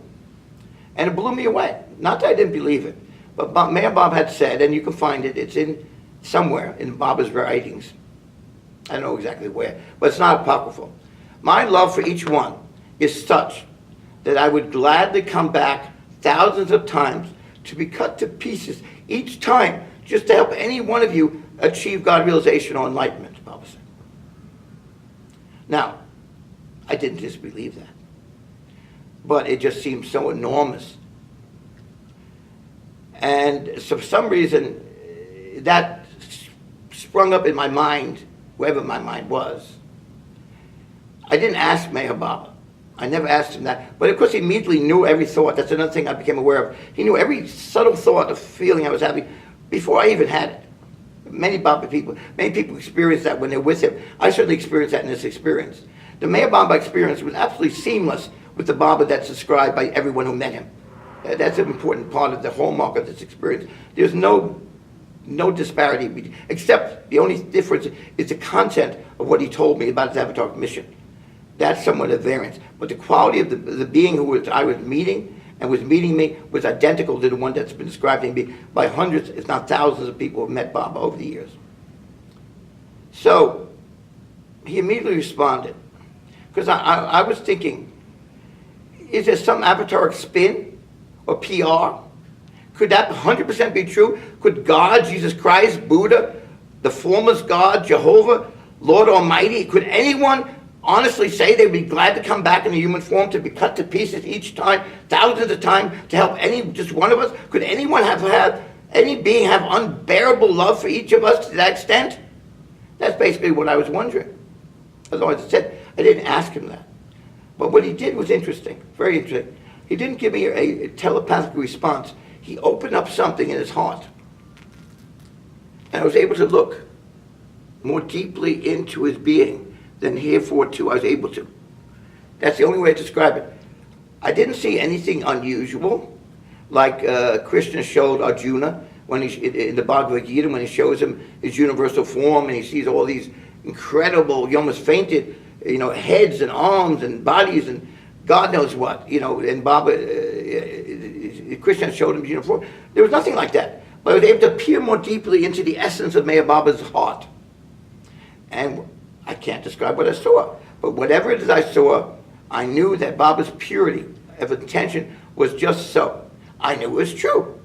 And it blew me away. Not that I didn't believe it, but Mayor Bob had said, and you can find it, it's in somewhere in Baba's writings. I don't know exactly where, but it's not apocryphal. My love for each one is such that I would gladly come back thousands of times to be cut to pieces each time just to help any one of you achieve God realization or enlightenment, Baba said. Now, I didn't disbelieve that, but it just seemed so enormous. And so for some reason, that sprung up in my mind, wherever my mind was. I didn't ask Mayor Baba. I never asked him that. But of course he immediately knew every thought. That's another thing I became aware of. He knew every subtle thought or feeling I was having before I even had it. Many people experience that when they're with him. I certainly experienced that in this experience. The Mayor Baba experience was absolutely seamless with the Baba that's described by everyone who met him. That's an important part of the hallmark of this experience. There's no disparity, except the only difference is the content of what he told me about his avatar mission. That's somewhat a variance. But the quality of the being I was meeting and was meeting me was identical to the one that's been described to me by hundreds, if not thousands of people who have met Baba over the years. So he immediately responded. Because I was thinking, is there some avatar spin or PR? Could that 100% be true? Could God, Jesus Christ, Buddha, the formless God, Jehovah, Lord Almighty, could anyone honestly say they would be glad to come back in a human form to be cut to pieces each time, thousands of times, to help just one of us? Could anyone any being have unbearable love for each of us to that extent? That's basically what I was wondering. Otherwise, I didn't ask him that. But what he did was interesting, very interesting. He didn't give me a telepathic response. He opened up something in his heart. And I was able to look more deeply into his being than heretofore I was able to. That's the only way to describe it. I didn't see anything unusual, like Krishna showed Arjuna in the Bhagavad Gita, when he shows him his universal form and he sees all these incredible, he almost fainted, heads and arms and bodies and God knows what, and Baba, Krishna showed him his universal form. There was nothing like that. But I was able to peer more deeply into the essence of Meher Baba's heart. And I can't describe what I saw, but whatever it is I saw, I knew that Baba's purity of intention was just so. I knew it was true.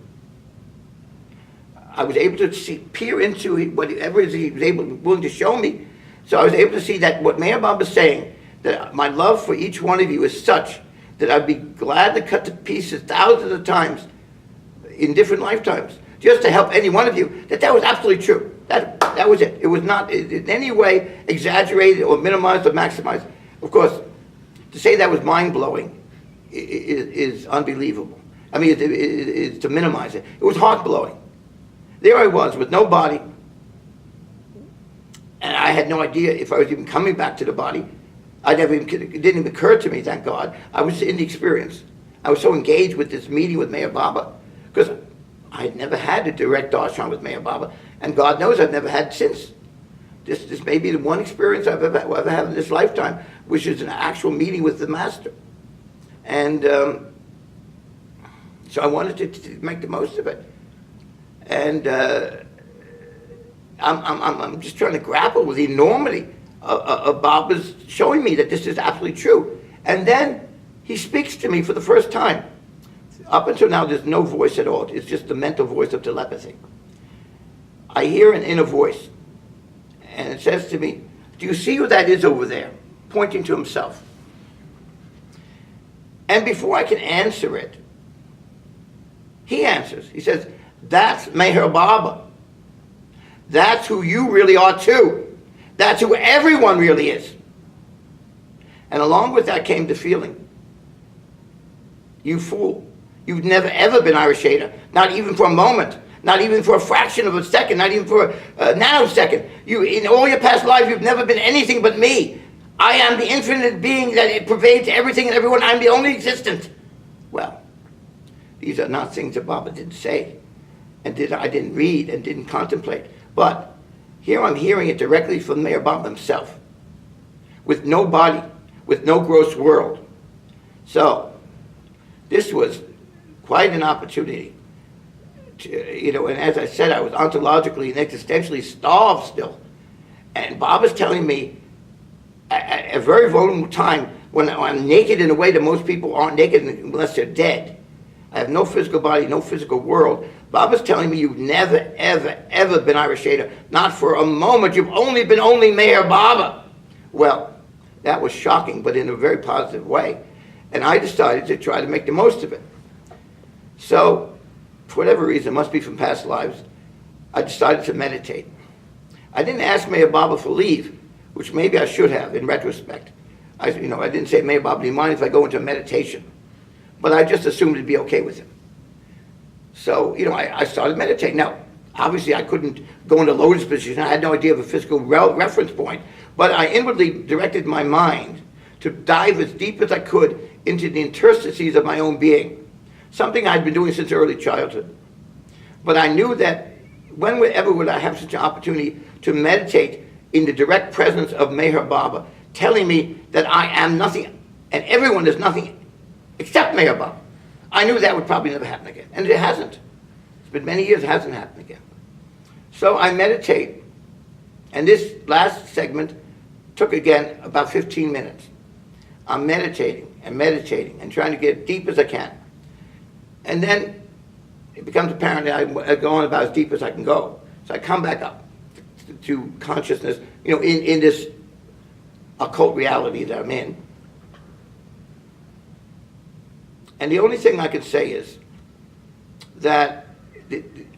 I was able to peer into whatever he was willing to show me. So I was able to see that what Meher Baba is saying, that my love for each one of you is such that I'd be glad to cut to pieces thousands of times in different lifetimes, just to help any one of you, that was absolutely true. That was it. It was not in any way exaggerated or minimized or maximized. Of course, to say that was mind-blowing is unbelievable. I mean, it's to minimize it. It was heart-blowing. There I was with no body, and I had no idea if I was even coming back to the body. It didn't even occur to me, thank God. I was in the experience. I was so engaged with this meeting with Meher Baba, because I had never had a direct darshan with Meher Baba, and God knows I've never had since. This may be the one experience I've ever had in this lifetime, which is an actual meeting with the Master. And so I wanted to make the most of it. And I'm just trying to grapple with the enormity of Baba's showing me that this is absolutely true. And then he speaks to me for the first time. Up until now, there's no voice at all. It's just the mental voice of telepathy. I hear an inner voice, and it says to me, "Do you see who that is over there?" Pointing to himself. And before I can answer it, he answers. He says, "That's Meher Baba. That's who you really are too. That's who everyone really is." And along with that came the feeling, "You fool. You've never ever been Ira Shader, not even for a moment, not even for a fraction of a second, not even for a nanosecond. In all your past lives, you've never been anything but me. I am the infinite being that it pervades everything and everyone. I'm the only existent." Well, these are not things that Baba didn't say, and I didn't read and didn't contemplate. But here I'm hearing it directly from Meher Baba himself, with no body, with no gross world. So this was quite an opportunity. And as I said, I was ontologically and existentially starved still. And Baba's telling me at a very vulnerable time, when I'm naked in a way that most people aren't naked unless they're dead. I have no physical body, no physical world. Baba's telling me you've never, ever, ever been Ira Shader. Not for a moment. You've only been Meher Baba. Well, that was shocking, but in a very positive way. And I decided to try to make the most of it. So, for whatever reason, it must be from past lives, I decided to meditate. I didn't ask Meher Baba for leave, which maybe I should have in retrospect. I didn't say, "Meher Baba, do you mind if I go into meditation?" But I just assumed it'd be okay with him. So, I started meditating. Now, obviously I couldn't go into lotus position. I had no idea of a physical reference point, but I inwardly directed my mind to dive as deep as I could into the interstices of my own being. Something I'd been doing since early childhood. But I knew that whenever would I have such an opportunity to meditate in the direct presence of Meher Baba, telling me that I am nothing and everyone is nothing except Meher Baba. I knew that would probably never happen again, and it hasn't. It's been many years, it hasn't happened again. So I meditate, and this last segment took again about 15 minutes. I'm meditating and trying to get deep as I can. And then it becomes apparent that I go on about as deep as I can go. So I come back up to consciousness, in this occult reality that I'm in. And the only thing I can say is that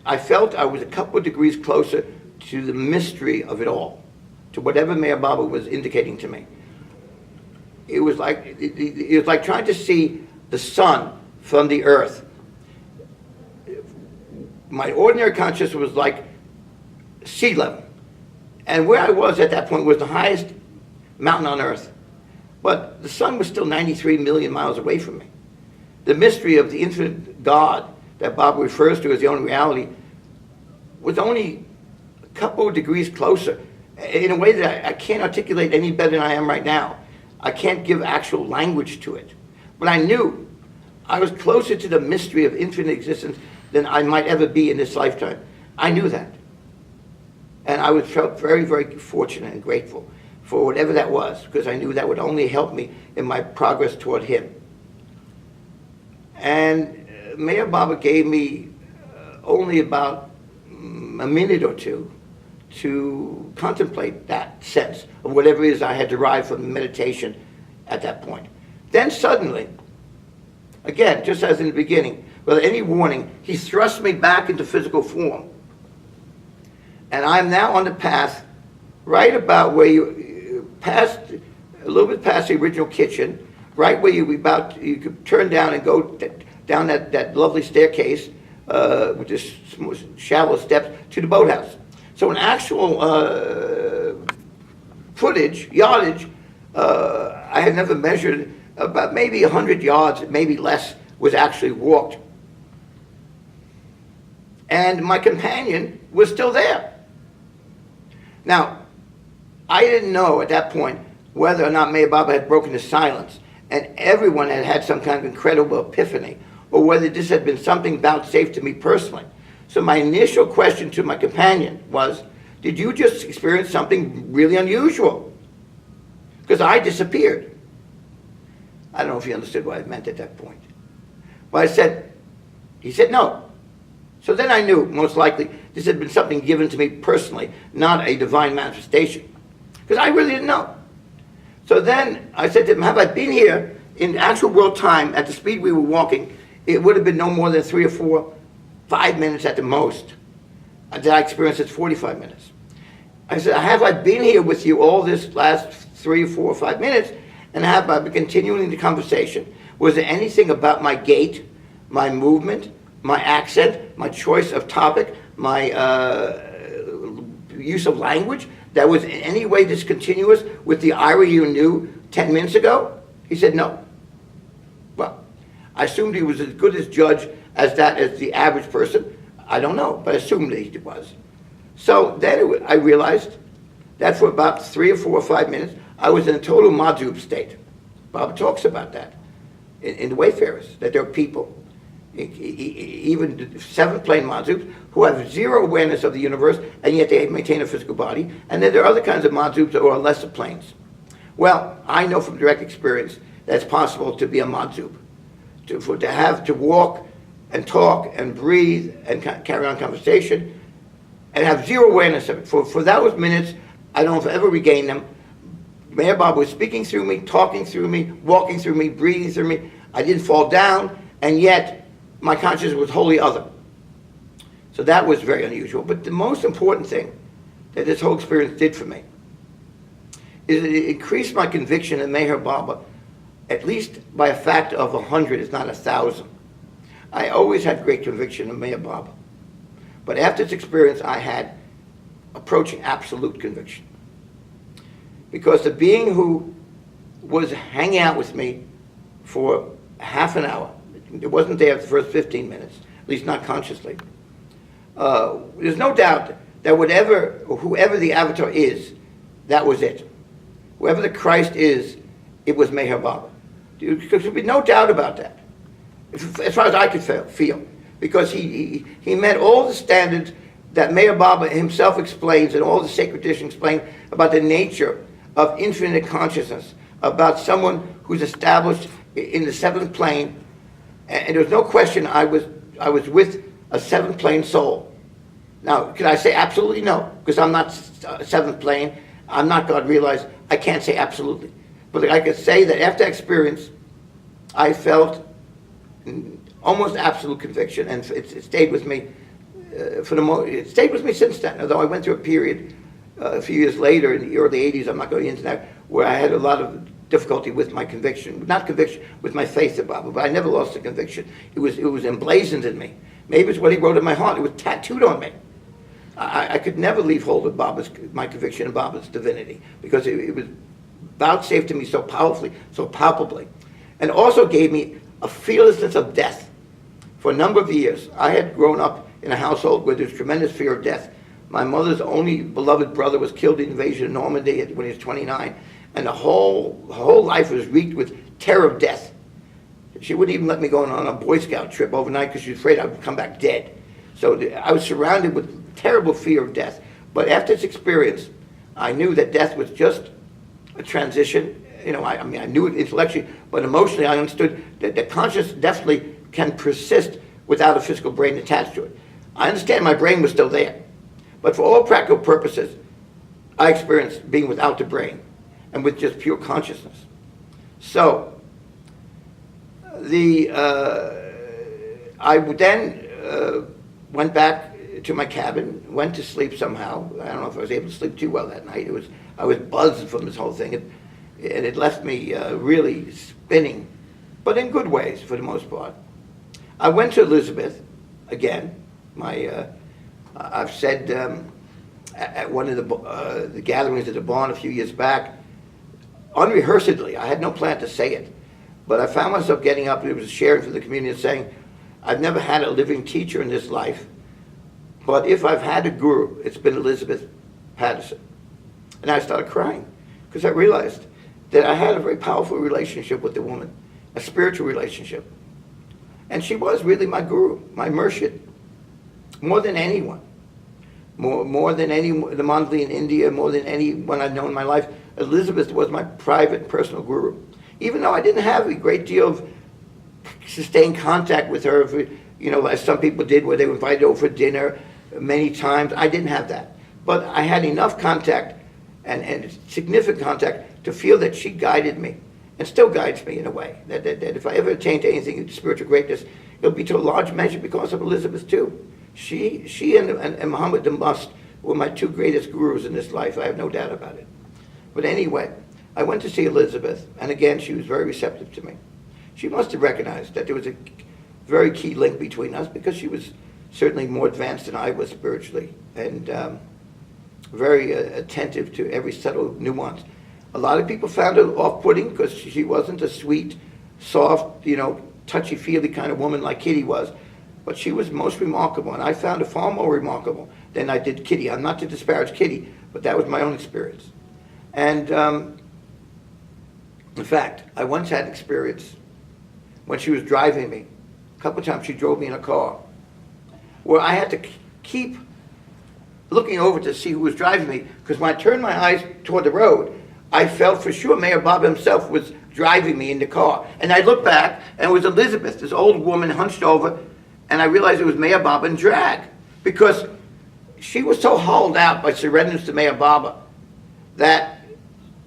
I felt I was a couple of degrees closer to the mystery of it all, to whatever Meher Baba was indicating to me. It was like trying to see the sun from the earth. My ordinary consciousness was like sea level. And where I was at that point was the highest mountain on earth. But the sun was still 93 million miles away from me. The mystery of the infinite God that Baba refers to as the only reality was only a couple of degrees closer, in a way that I can't articulate any better than I am right now. I can't give actual language to it. But I knew I was closer to the mystery of infinite existence than I might ever be in this lifetime. I knew that. And I felt very, very fortunate and grateful for whatever that was, because I knew that would only help me in my progress toward him. And Meher Baba gave me only about a minute or two to contemplate that sense of whatever it is I had derived from the meditation at that point. Then suddenly, again, just as in the beginning, without any warning, he thrust me back into physical form. And I'm now on the path right about where you passed, a little bit past the original kitchen, right where you could turn down and go down that lovely staircase with this shallow steps to the boathouse. So in actual yardage, I had never measured, about maybe 100 yards, maybe less, was actually walked. And my companion was still there. Now, I didn't know at that point whether or not Meher Baba had broken his silence and everyone had had some kind of incredible epiphany, or whether this had been something vouchsafed to me personally. So my initial question to my companion was, did you just experience something really unusual? Because I disappeared. I don't know if he understood what I meant at that point. But he said no. So then I knew, most likely, this had been something given to me personally, not a divine manifestation. Because I really didn't know. So then I said to him, have I been here in actual world time at the speed we were walking? It would have been no more than 3 or 4, 5 minutes at the most. Did I experience it 45 minutes? I said, have I been here with you all this last 3 or 4 or 5 minutes? And have I been continuing the conversation? Was there anything about my gait, my movement, my accent, my choice of topic, my use of language that was in any way discontinuous with the Ira you knew 10 minutes ago? He said no. Well, I assumed he was as good as judge as the average person. I don't know, but I assumed that he was. So then I realized that for about 3 or 4 or 5 minutes, I was in a total Majub state. Baba talks about that in the Wayfarers, that there are people, even 7th plane Majubs, who have zero awareness of the universe, and yet they maintain a physical body. And then there are other kinds of Majubs that are on lesser planes. Well, I know from direct experience that it's possible to be a Majub, to walk and talk and breathe and carry on conversation and have zero awareness of it. For those minutes, I don't know if I ever regained them. Meher Baba was speaking through me, talking through me, walking through me, breathing through me. I didn't fall down, and yet my consciousness was wholly other. So that was very unusual. But the most important thing that this whole experience did for me is it increased my conviction in Meher Baba, at least by a factor of 100, if not 1,000. I always had great conviction in Meher Baba. But after this experience, I had approaching absolute conviction. Because the being who was hanging out with me for half an hour, it wasn't there for the first 15 minutes, at least not consciously. There's no doubt that whoever the avatar is, that was it. whoever the Christ is, it was Meher Baba. Because there'd be no doubt about that, as far as I could feel. Because he met all the standards that Meher Baba himself explains and all the sacred traditions explain about the nature of infinite consciousness, about someone who's established in the seventh plane. And there was no question I was with a seventh plane soul. Now, can I say absolutely no? Because I'm not seventh plane. I'm not God realized. I can't say absolutely. But I could say that after that experience, I felt almost absolute conviction, and it stayed with me it stayed with me since then. Although I went through a period a few years later in the early '80s, I'm not going into that, where I had a lot of difficulty with my conviction, not conviction, with my faith in Baba, but I never lost the conviction. It was emblazoned in me. Maybe it's what he wrote in my heart. It was tattooed on me. I could never leave hold of my conviction in Baba's divinity, because it was vouchsafed to me so powerfully, so palpably, and also gave me a fearlessness of death. For a number of years, I had grown up in a household where there was tremendous fear of death. My mother's only beloved brother was killed in the invasion of Normandy when he was 29, and the whole life was wreaked with terror of death. She wouldn't even let me go on a Boy Scout trip overnight because she was afraid I would come back dead. So I was surrounded with terrible fear of death. But after this experience, I knew that death was just a transition. I knew it intellectually, but emotionally I understood that the consciousness definitely can persist without a physical brain attached to it. I understand my brain was still there, but for all practical purposes, I experienced being without the brain and with just pure consciousness. So, I then went back to my cabin, went to sleep somehow. I don't know if I was able to sleep too well that night. I was buzzed from this whole thing, and it left me really spinning, but in good ways for the most part. I went to Elizabeth again. I've said at one of the gatherings at the barn a few years back, unrehearsedly, I had no plan to say it, but I found myself getting up, and it was sharing for the community and saying, I've never had a living teacher in this life, but if I've had a guru, it's been Elizabeth Patterson. And I started crying, because I realized that I had a very powerful relationship with the woman, a spiritual relationship. And she was really my guru, my murshid, more than anyone. More than any the monthly in India, more than anyone I'd known in my life. Elizabeth was my private personal guru. Even though I didn't have a great deal of sustained contact with her, as some people did, where they were invited over for dinner many times, I didn't have that. But I had enough contact and significant contact to feel that she guided me, and still guides me in a way, that if I ever attain to anything in spiritual greatness, it'll be to a large measure because of Elizabeth too. She and Muhammad the Must were my two greatest gurus in this life. I have no doubt about it. But anyway, I went to see Elizabeth, and again, she was very receptive to me. She must have recognized that there was a very key link between us, because she was certainly more advanced than I was spiritually, and very attentive to every subtle nuance. A lot of people found her off-putting because she wasn't a sweet, soft, touchy-feely kind of woman like Kitty was. But she was most remarkable, and I found her far more remarkable than I did Kitty. I'm not to disparage Kitty, but that was my own experience. And in fact, I once had an experience when she was driving me. A couple of times she drove me in a car, where I had to keep looking over to see who was driving me, because when I turned my eyes toward the road, I felt for sure Meher Baba himself was driving me in the car. And I looked back, and it was Elizabeth, this old woman hunched over, and I realized it was Meher Baba in drag, because she was so hauled out by surrendering to Meher Baba that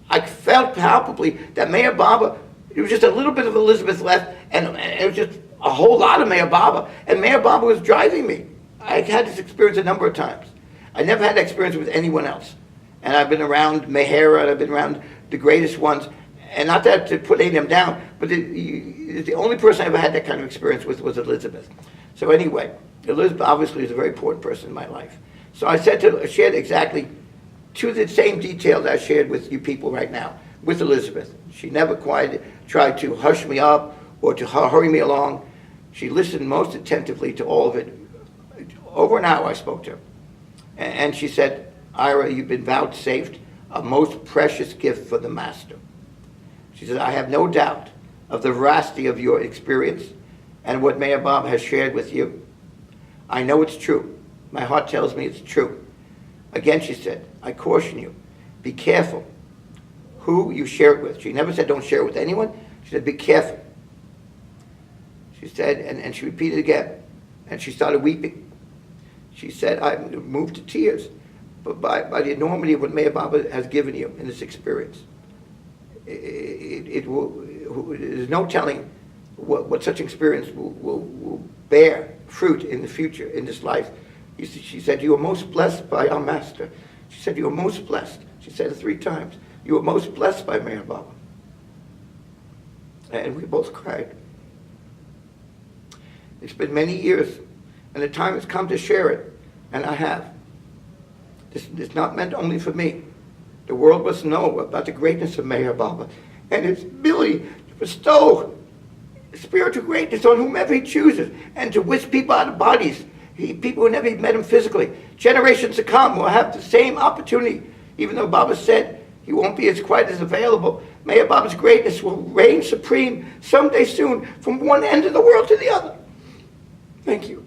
I felt palpably that Meher Baba, it was just a little bit of Elizabeth left, and it was just a whole lot of Meher Baba, and Meher Baba was driving me. I had this experience a number of times. I never had that experience with anyone else. And I've been around Mehera, and I've been around the greatest ones, and not that to put any of them down, but the only person I ever had that kind of experience with was Elizabeth. So anyway, Elizabeth obviously is a very important person in my life. So I shared exactly to the same detail that I shared with you people right now, with Elizabeth. She never quite tried to hush me up or to hurry me along. She listened most attentively to all of it. Over an hour I spoke to her. And she said, Ira, you've been vouchsafed a most precious gift for the Master. She said, I have no doubt of the veracity of your experience and what Mayor Bob has shared with you. I know it's true. My heart tells me it's true. Again, she said, I caution you, be careful who you share it with. She never said don't share it with anyone. She said, be careful. She said, and she repeated again, and she started weeping. She said, I'm moved to tears but by the enormity of what Mayor Baba has given you in this experience. There's no telling what such experience will bear fruit in the future, in this life. She said, you are most blessed by our Master. She said, you are most blessed. She said it 3 times. You are most blessed by Mayor Baba. And we both cried. It's been many years, and the time has come to share it, and I have. This is not meant only for me. The world must know about the greatness of Mayor Baba and its ability to bestow spiritual greatness on whomever he chooses and to whisk people out of bodies. People who never met him physically. Generations to come will have the same opportunity, even though Baba said he won't be as quite as available. Mayor Baba's greatness will reign supreme someday soon from one end of the world to the other. Thank you.